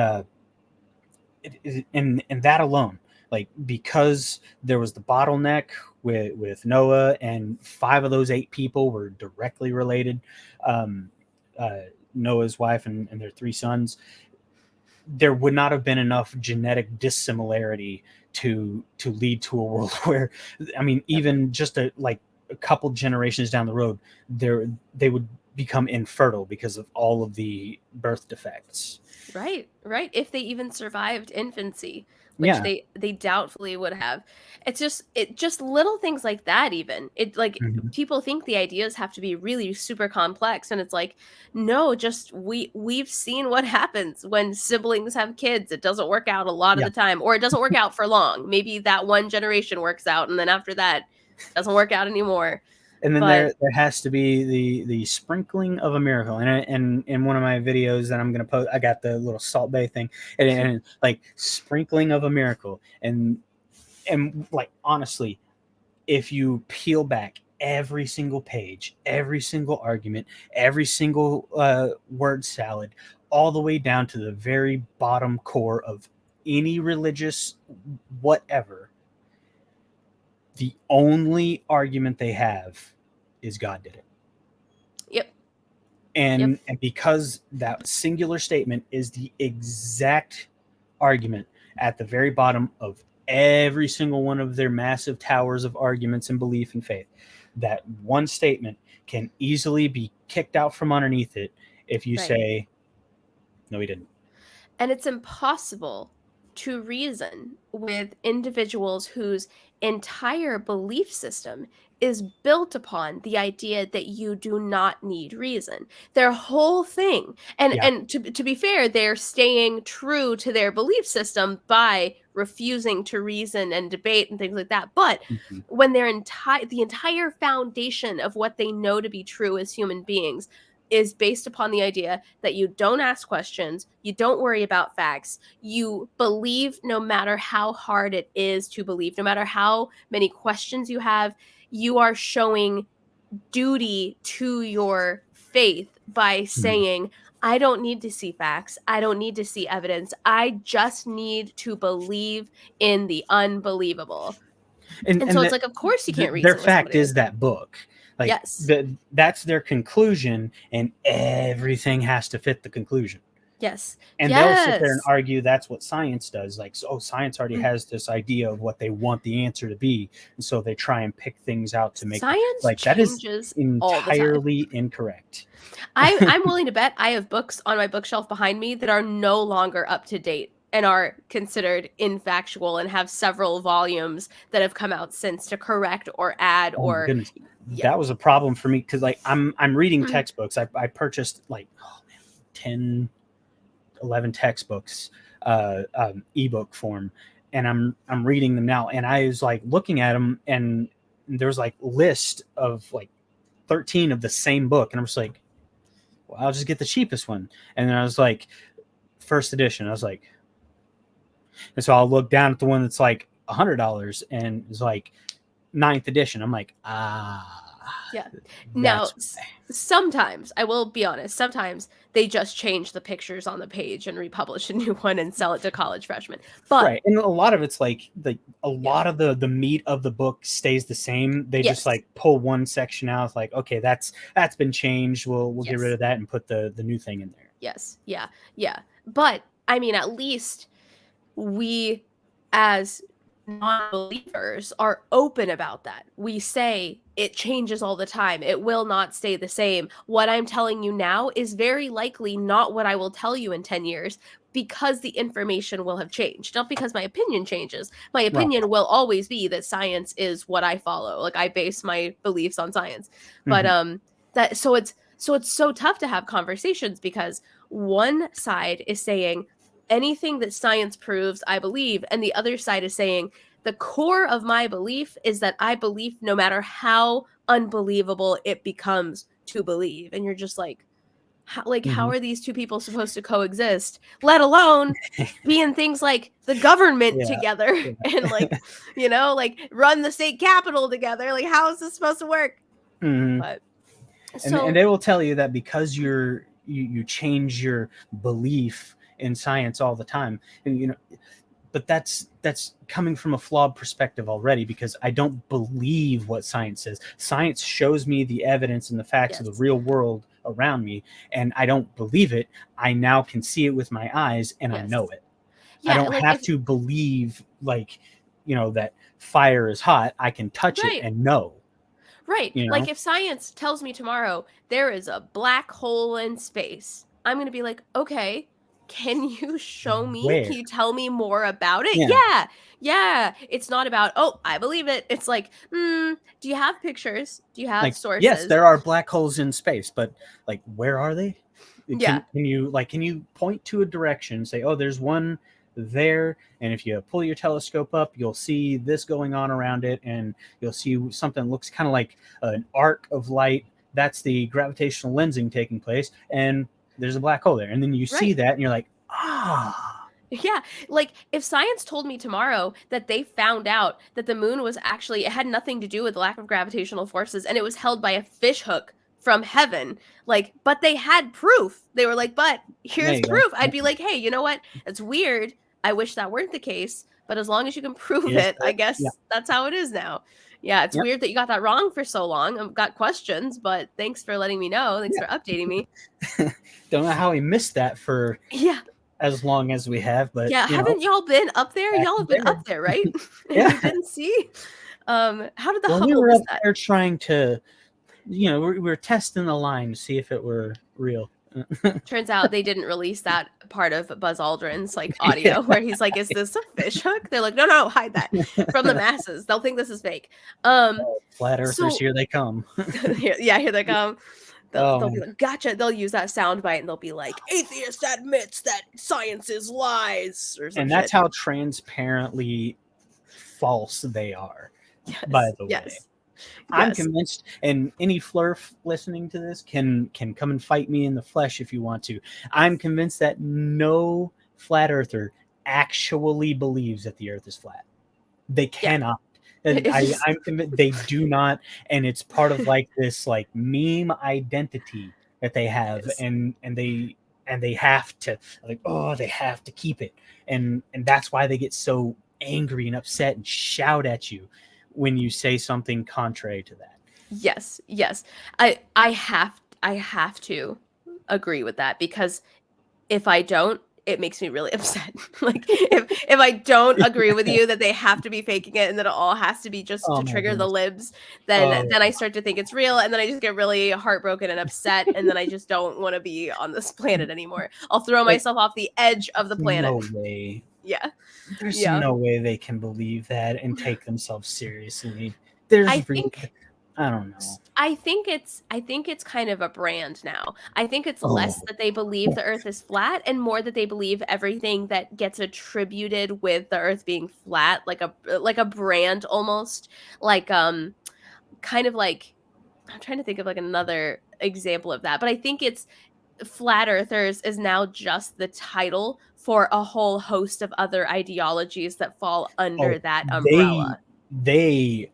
and that alone, like, because there was the bottleneck with Noah, and 5 of those 8 people were directly related, um, uh, Noah's wife and their 3 sons, there would not have been enough genetic dissimilarity to lead to a world where, I mean, Yep. even just a couple generations down the road, they would become infertile because of all of the birth defects. Right, right. If they even survived infancy, which Yeah. they doubtfully would have. It just little things like that even. It like Mhm. people think the ideas have to be really super complex and it's like no, just we've seen what happens when siblings have kids. It doesn't work out a lot of Yeah. the time or it doesn't work out for long. Maybe that one generation works out and then after that doesn't work out anymore. And then But there has to be the sprinkling of a miracle. And in one of my videos that I'm gonna post, I got the little Salt Bay thing, and like, sprinkling of a miracle. And like, honestly, if you peel back every single page, every single argument, every single word salad, all the way down to the very bottom core of any religious whatever, the only argument they have is God did it. yep, yep, And because that singular statement is the exact argument at the very bottom of every single one of their massive towers of arguments and belief and faith, that one statement can easily be kicked out from underneath it if you right. say, no, he didn't. And it's impossible to reason with individuals whose entire belief system is built upon the idea that you do not need reason. Their whole thing, and Yeah. and to be fair, they're staying true to their belief system by refusing to reason and debate and things like that. But Mhm. when the entire foundation of what they know to be true as human beings is based upon the idea that you don't ask questions, you don't worry about facts, you believe no matter how hard it is to believe, no matter how many questions you have, you are showing duty to your faith by Mhm. saying, I don't need to see facts. I don't need to see evidence. I just need to believe in the unbelievable. And so And it's like, of course you can't their reason with fact somebody like is that. that book, like Yes. that's their conclusion, and everything has to fit the conclusion. Yes. And they'll sit there and Yes. argue that's what science does. Like, so, oh, science already Mm. has this idea of what they want the answer to be, and so they try and pick things out to make it Science like that is changes all the time. entirely incorrect. I'm willing to bet I have books on my bookshelf behind me that are no longer up to date and are considered infactual and have several volumes that have come out since to correct or add Oh my or goodness, yeah. that was a problem for me because like I'm reading textbooks. I purchased like, oh man, 10, 11 textbooks, ebook form, and I'm reading them now, and I was like looking at them, and there's like list of like 13 of the same book, and I'm just like, well, I'll just get the cheapest one. And then I was like, first edition. I was like, and so I'll look down at the one that's like $100 and it's like ninth edition. I'm like, Yeah. Now, that's sometimes, I will be honest, sometimes they just change the pictures on the page and republish a new one and sell it to college freshmen. But right. And a lot of it's like a yeah. lot of the meat of the book stays the same. They just Yes. like pull one section out. It's like, okay, that's been changed. We'll get rid Yes. of that and put the new thing in there. Yes. Yeah. Yeah. But I mean, at least we as non-believers are open about that. We say it changes all the time. It will not stay the same. What I'm telling you now is very likely not what I will tell you in 10 years because the information will have changed. Not because my opinion changes. My Right. opinion will always be that science is what I follow. Like I base my beliefs on science. But Mhm. that so it's so tough to have conversations because one side is saying anything that science proves, I believe. And the other side is saying, the core of my belief is that I believe no matter how unbelievable it becomes to believe. And you're just like, how Mhm. are these two people supposed to coexist? Let alone be in things like the government Yeah. together Yeah. and like run the state capitol together. Like, how is this supposed to work? Mhm. But And so they will tell you that because you change your belief in science all the time, and but that's coming from a flawed perspective already, because I don't believe what science says. Science shows me the evidence and the facts of the yes. real world around me, and I don't believe it. I now can see it with my eyes, and I Yes. know it. I Yeah, don't like have if to believe, like, that fire is hot. I can touch it right. and know, Right. you Like know if science tells me tomorrow there is a black hole in space, I'm going to be like, "Okay, can you show me? Can where. you tell me more about it?" Yeah. Yeah. Yeah. It's not about, "Oh, I believe it." It's like, do you have pictures? Do you have Like, yes, sources?" there are black holes in space, but like, where are they? Yeah. Can you point to a direction and say, oh, there's one there, and if you pull your telescope up, you'll see this going on around it, and you'll see something that looks kind of like an arc of light. That's the gravitational lensing taking place, and there's a black hole there. And then you see Right. that, and you're like, ah, Yeah, like if science told me tomorrow that they found out that the moon was actually it had nothing to do with the lack of gravitational forces and it was held by a fish hook from heaven, like, but they had proof. They were like, "But there here's you go. proof." I'd be like, "Hey, you know what? It's weird. I wish that weren't the case, but as long as you can prove Here's it, I the yeah. guess that's how it is now." Yeah, it's Yep. weird that you got that wrong for so long. I've got questions, but thanks for letting me know. Thanks for updating me. Don't know how we missed that for Yeah. as long as we have, but Yeah, haven't y'all been up there? back Y'all in have the been day. up there, right? And you Yeah. didn't see? How did the Well, we Hubble were miss up that? there trying to, we were testing the line to see if it were real. Turns out they didn't release that part of Buzz Aldrin's, like, Yeah. audio where he's like, "Is this a fish hook?" They're like, "No, no, hide that from the masses. They'll think this is fake." Flat earthers, So here they come. here they come. Oh They'll be man. like, "Gotcha." They'll use that sound bite and they'll be like, "Atheist admits that science is lies," or some And that's shit. how transparently false they are, by Yes, the way. yes, I'm yes. convinced, and any flurf listening to this can come and fight me in the flesh if you want to. I'm convinced that no flat earther actually believes that the earth is flat. They Yeah. cannot. And It's just I'm convinced they do not, and it's part of like this like meme identity that they have, is. and they have to, like, oh, they have to keep it, and that's why they get so angry and upset and shout at you when you say something contrary to that. Yes, yes. I have to agree with that because if I don't, it makes me really upset. Like if I don't agree with you that they have to be faking it and that it all has to be just Oh to my trigger the goodness. libs, Oh, then I start to think it's real and then I just get really heartbroken and upset and then I just don't want to be on this planet anymore. I'll throw like, myself off the edge of the planet. no way. Yeah. There's Yeah. no way they can believe that and take themselves seriously. I There's really, think I don't know. I think it's kind of a brand now. I think it's less Oh, that they believe the earth is flat and more that they believe everything that gets attributed with the earth being flat like a brand almost. Like kind of like I'm trying to think of like another example of that, but I think it's flat earthers is now just the title for a whole host of other ideologies that fall oh, under that they umbrella. they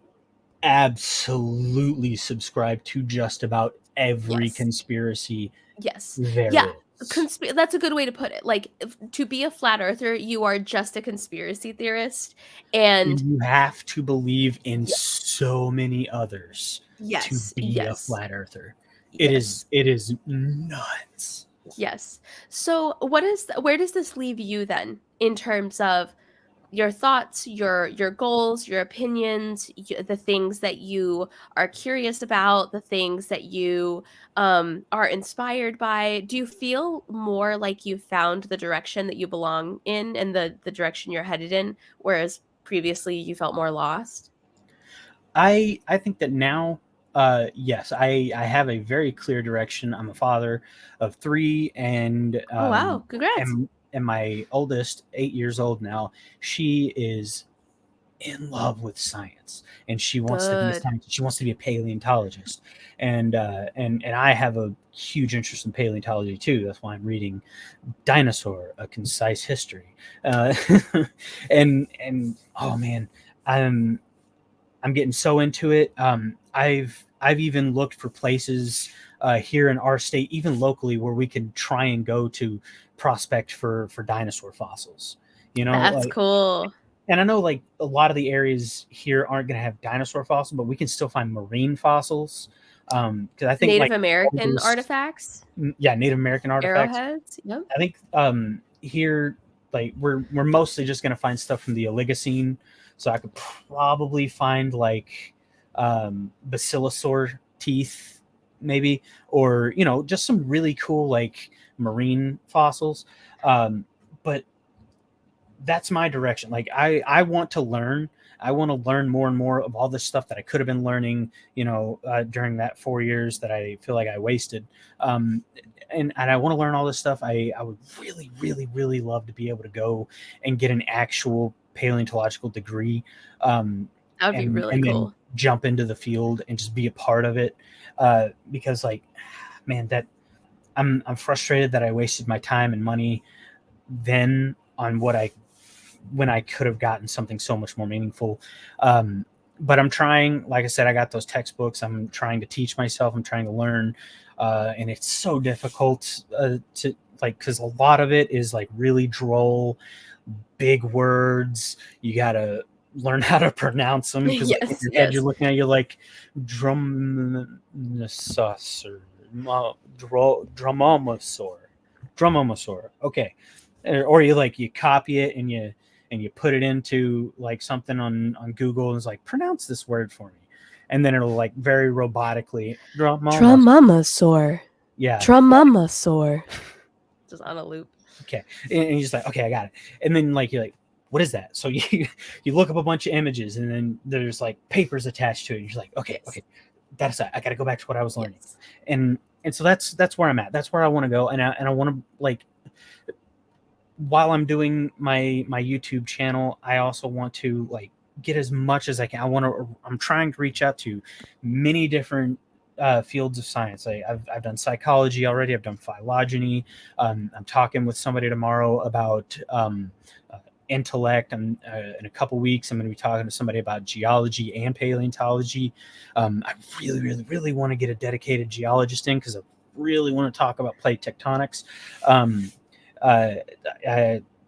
absolutely subscribe to just about every Yes. conspiracy Yes. there Yeah. is. That's a good way to put it. Like, to be a flat earther, you are just a conspiracy theorist, and You have to believe in yes, so many others to yes, be a yes, flat earther. yes, It is nuts. yes. So, where does this leave you then in terms of your thoughts, your goals, your opinions, the things that you are curious about, the things that you are inspired by? Do you feel more like you found the direction that you belong in and the direction you're headed in, whereas previously you felt more lost? I think that now, yes, I have a very clear direction. I'm a father of three, and Oh wow, congrats. and my oldest, 8 years old now, she is in love with science, and she wants to be a Good. scientist. She wants to be a paleontologist, and I have a huge interest in paleontology too. That's why I'm reading Dinosaur: A Concise History, uh, and oh man, I'm I'm getting so into it. I've even looked for places here in our state, even locally, where we can try and go to prospect for dinosaur fossils. You know, That's like, cool. and I know like a lot of the areas here aren't going to have dinosaur fossils, but we can still find marine fossils. Because I think Native like American oldest, artifacts, yeah, Native American artifacts. arrowheads. Yep. I think here, like, we're mostly just gonna find stuff from the Oligocene, so I could probably find like basilosaur teeth, maybe, or just some really cool like marine fossils. Um, but that's my direction. Like, I want to learn. I want to learn more and more of all this stuff that I could have been learning, during that 4 years that I feel like I wasted. Um, and I want to learn all this stuff. I would really, really, really love to be able to go and get an actual paleontological degree, um, That would be and really then cool. jump into the field and just be a part of it. Because like, man, that I'm frustrated that I wasted my time and money then on what I when I could have gotten something so much more meaningful. But I'm trying, like I said, I got those textbooks. I'm trying to teach myself. I'm trying to learn. And it's so difficult to like, because a lot of it is like really droll, big words. You got to learn how to pronounce them because like in Yes, your head, you're yes. looking at you like drumosaur, drumomosaur, drumomosaur. Okay. Or you like you copy it and you put it into like something on Google and it's like pronounce this word for me, and then it'll like very robotically Drumamasaur. Yeah. Traumasaur. Just on a loop. Okay. And you're just like, okay, I got it. And then like you're like, what is that? So you look up a bunch of images, and then there's like papers attached to it. And you're like, okay, Yes. okay, that's it. I got to go back to what I was learning. Yes. And so that's where I'm at. That's where I want to go. And I want to, like, while I'm doing my YouTube channel, I also want to like get as much as I can. I'm trying to reach out to many different fields of science. I've done psychology already. I've done phylogeny. I'm talking with somebody tomorrow about intellect, and in a couple weeks I'm going to be talking to somebody about geology and paleontology. I really want to get a dedicated geologist in, because I really want to talk about plate tectonics. Uh,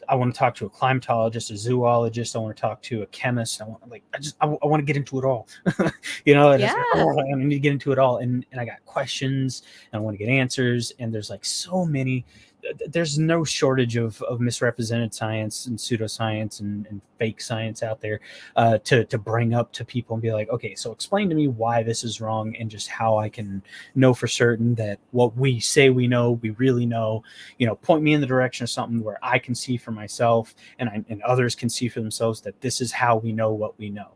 I want to talk to a climatologist, a zoologist. I want to talk to a chemist. I want to get into it all. I need to get into it all, and I got questions, and I want to get answers. And there's like so many. There's no shortage of misrepresented science and pseudoscience and fake science out there to bring up to people and be like, okay, so explain to me why this is wrong, and just how I can know for certain that what we say we know, we really know. Point me in the direction of something where I can see for myself, and others can see for themselves, that this is how we know what we know,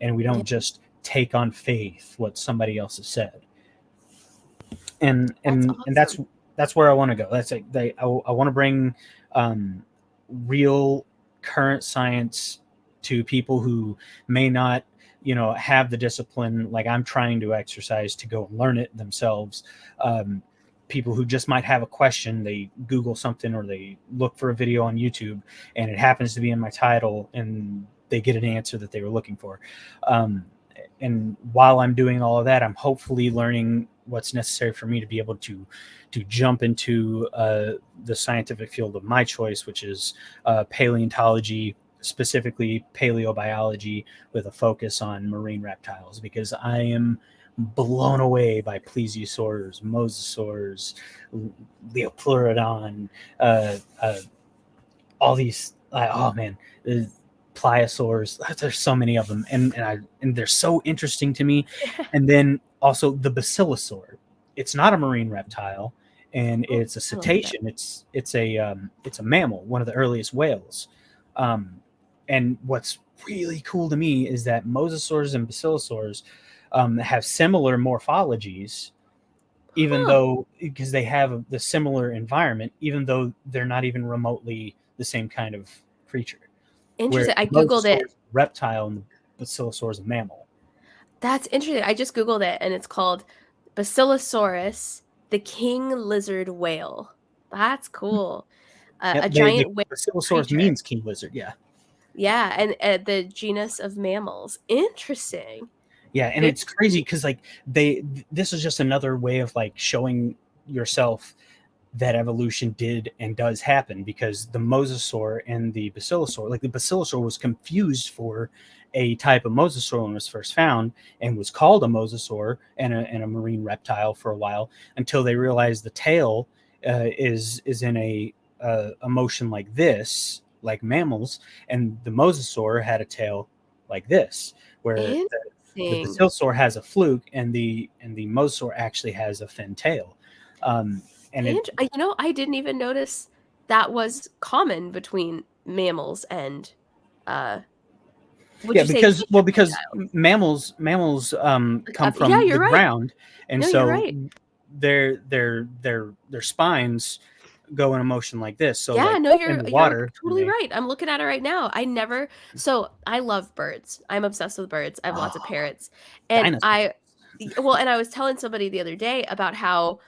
and we don't just take on faith what somebody else has said. And that's where I want to go. That's like I want to bring real current science to people who may not have the discipline like I'm trying to exercise to go and learn it themselves. People who just might have a question, they Google something, or they look for a video on YouTube, and it happens to be in my title, and they get an answer that they were looking for. And while I'm doing all of that, I'm hopefully learning what's necessary for me to be able to jump into the scientific field of my choice, which is paleontology, specifically paleobiology, with a focus on marine reptiles, because I am blown away by plesiosaurs, mosasaurs, Leopleurodon, all these. Oh man, pliosaurs. There's so many of them, and they're so interesting to me. And then also the basilosaur. It's not a marine reptile, and it's a cetacean. It's a mammal, one of the earliest whales. And what's really cool to me is that mosasaurs and basilosaurs have similar morphologies, even though, because they have the similar environment, even though they're not even remotely the same kind of creature. Interesting. I googled it. Reptile, and the basilosaur is a mammal. That's interesting. I just googled it, and it's called Basilosaurus, the king lizard whale. That's cool. A giant whale Basilosaurus means king lizard. Yeah. Yeah, and the genus of mammals. Interesting. Yeah, and it's crazy because like this is just another way of like showing yourself that evolution did and does happen, because the mosasaur and the basilosaur, like the basilosaur was confused for a type of mosasaur when it was first found, and was called a mosasaur and a marine reptile for a while, until they realized the tail is in a motion like this, like mammals, and the mosasaur had a tail like this, where the basilosaur has a fluke, and the mosasaur actually has a fin tail. I didn't even notice that was common between mammals and because mammals come from the ground, and so their spines go in a motion like this. So you're totally right. I'm looking at it right now. I love birds. I'm obsessed with birds. I have lots of parrots. And I was telling somebody the other day about how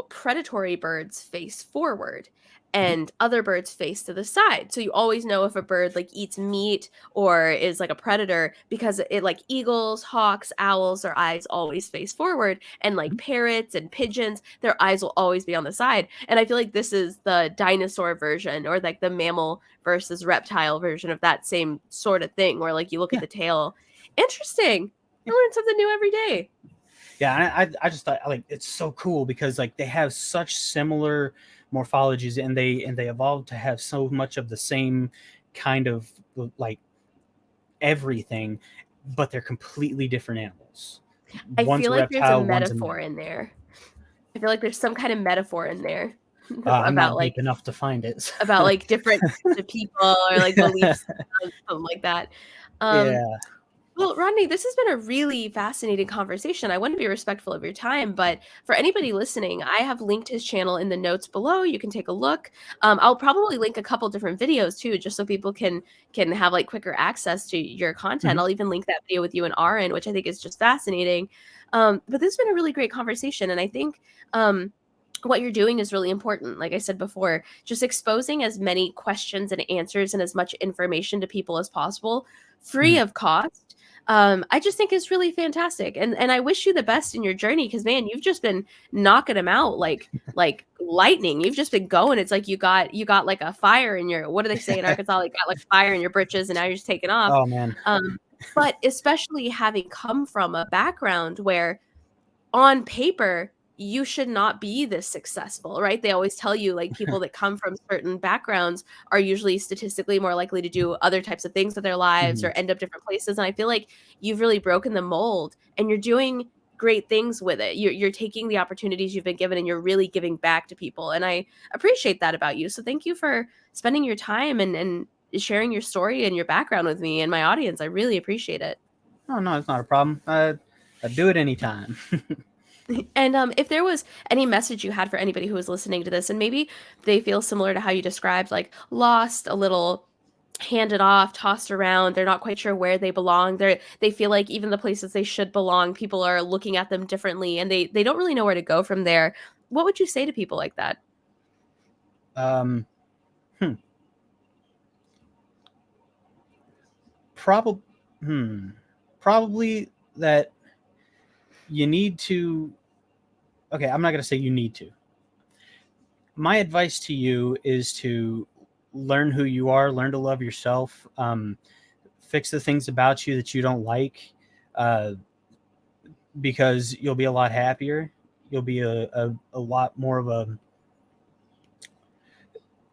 predatory birds face forward and other birds face to the side. So you always know if a bird like eats meat or is like a predator, because it, like eagles, hawks, owls, their eyes always face forward, and like parrots and pigeons, their eyes will always be on the side. And I feel like this is the dinosaur version, or like the mammal versus reptile version of that same sort of thing, where like you look at the tail. Interesting. I learn something new every day. Yeah, I just thought like it's so cool, because like they have such similar morphologies, and they evolved to have so much of the same kind of like everything, but they're completely different animals. I One's feel a like there's a reptile, one's a metaphor mammal. in there. I feel like there's some kind of metaphor in there I'm not about, like deep enough to find it. about, like, different types of people or, like, beliefs, something like that. Um, Yeah. well, Rodney, this has been a really fascinating conversation. I want to be respectful of your time, but for anybody listening, I have linked his channel in the notes below. You can take a look. I'll probably link a couple different videos too, just so people can have like quicker access to your content. Mhm. I'll even link that video with you and Aron, which I think is just fascinating. But this has been a really great conversation, and I think what you're doing is really important. Like I said before, just exposing as many questions and answers and as much information to people as possible, free Mhm. of cost. I just think is really fantastic, and I wish you the best in your journey because man, you've just been knocking them out like lightning. You've just been going. It's like you got like a fire in your, what do they say in Arkansas? Like got like fire in your britches, and now you're just taking off. Oh man. But especially having come from a background where on paper, you should not be this successful, right? They always tell you like people that come from certain backgrounds are usually statistically more likely to do other types of things with their lives or Mhm. end up different places. And I feel like you've really broken the mold and you're doing great things with it. You're taking the opportunities you've been given and you're really giving back to people. And I appreciate that about you. So thank you for spending your time and sharing your story and your background with me and my audience. I really appreciate it. Oh no, it's not a problem. I'd do it anytime. And if there was any message you had for anybody who was listening to this, and maybe they feel similar to how you described, like lost, a little handed off, tossed around, they're not quite sure where they belong. They feel like even the places they should belong, people are looking at them differently, and they don't really know where to go from there. What would you say to people like that? um, hmm. Probably. Hmm. Probably that you need to. Okay, I'm not gonna say you need to. My advice to you is to learn who you are, learn to love yourself, fix the things about you that you don't like, uh, because you'll be a lot happier. You'll be a lot more of a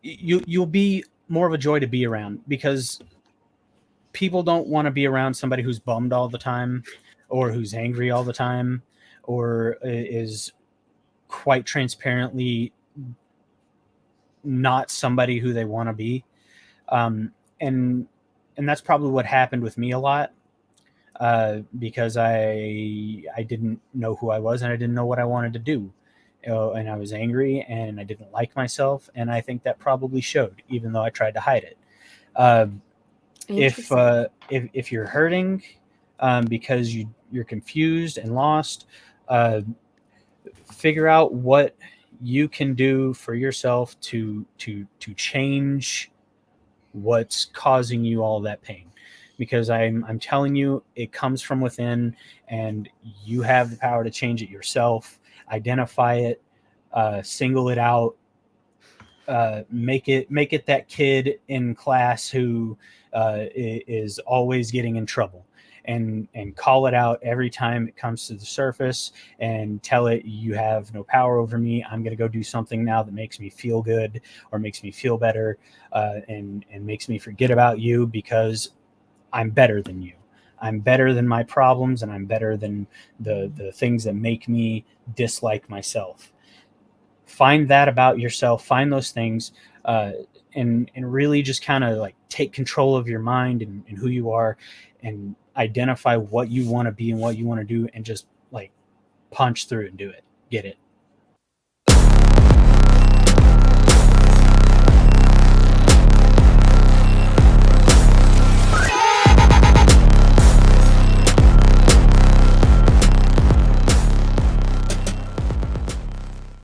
you'll be more of a joy to be around because people don't want to be around somebody who's bummed all the time or who's angry all the time or is quite transparently not somebody who they want to be. um, and and that's probably what happened with me a lot, because I didn't know who I was and I didn't know what I wanted to do, and I was angry and I didn't like myself, and I think that probably showed, even though I tried to hide it. Uh, Interesting. if you're hurting, because you're confused and lost, uh, figure out what you can do for yourself to change what's causing you all that pain, because I'm telling you it comes from within, and you have the power to change it yourself. Identify it, single it out, make it that kid in class who is always getting in trouble, and call it out every time it comes to the surface, and tell it, you have no power over me. I'm going to go do something now that makes me feel good or makes me feel better, and makes me forget about you, because I'm better than you. I'm better than my problems, and I'm better than the things that make me dislike myself. Find that about yourself, find those things, uh, and really just kind of like take control of your mind, and who you are, and identify what you want to be and what you want to do, and just like punch through and do it, get it.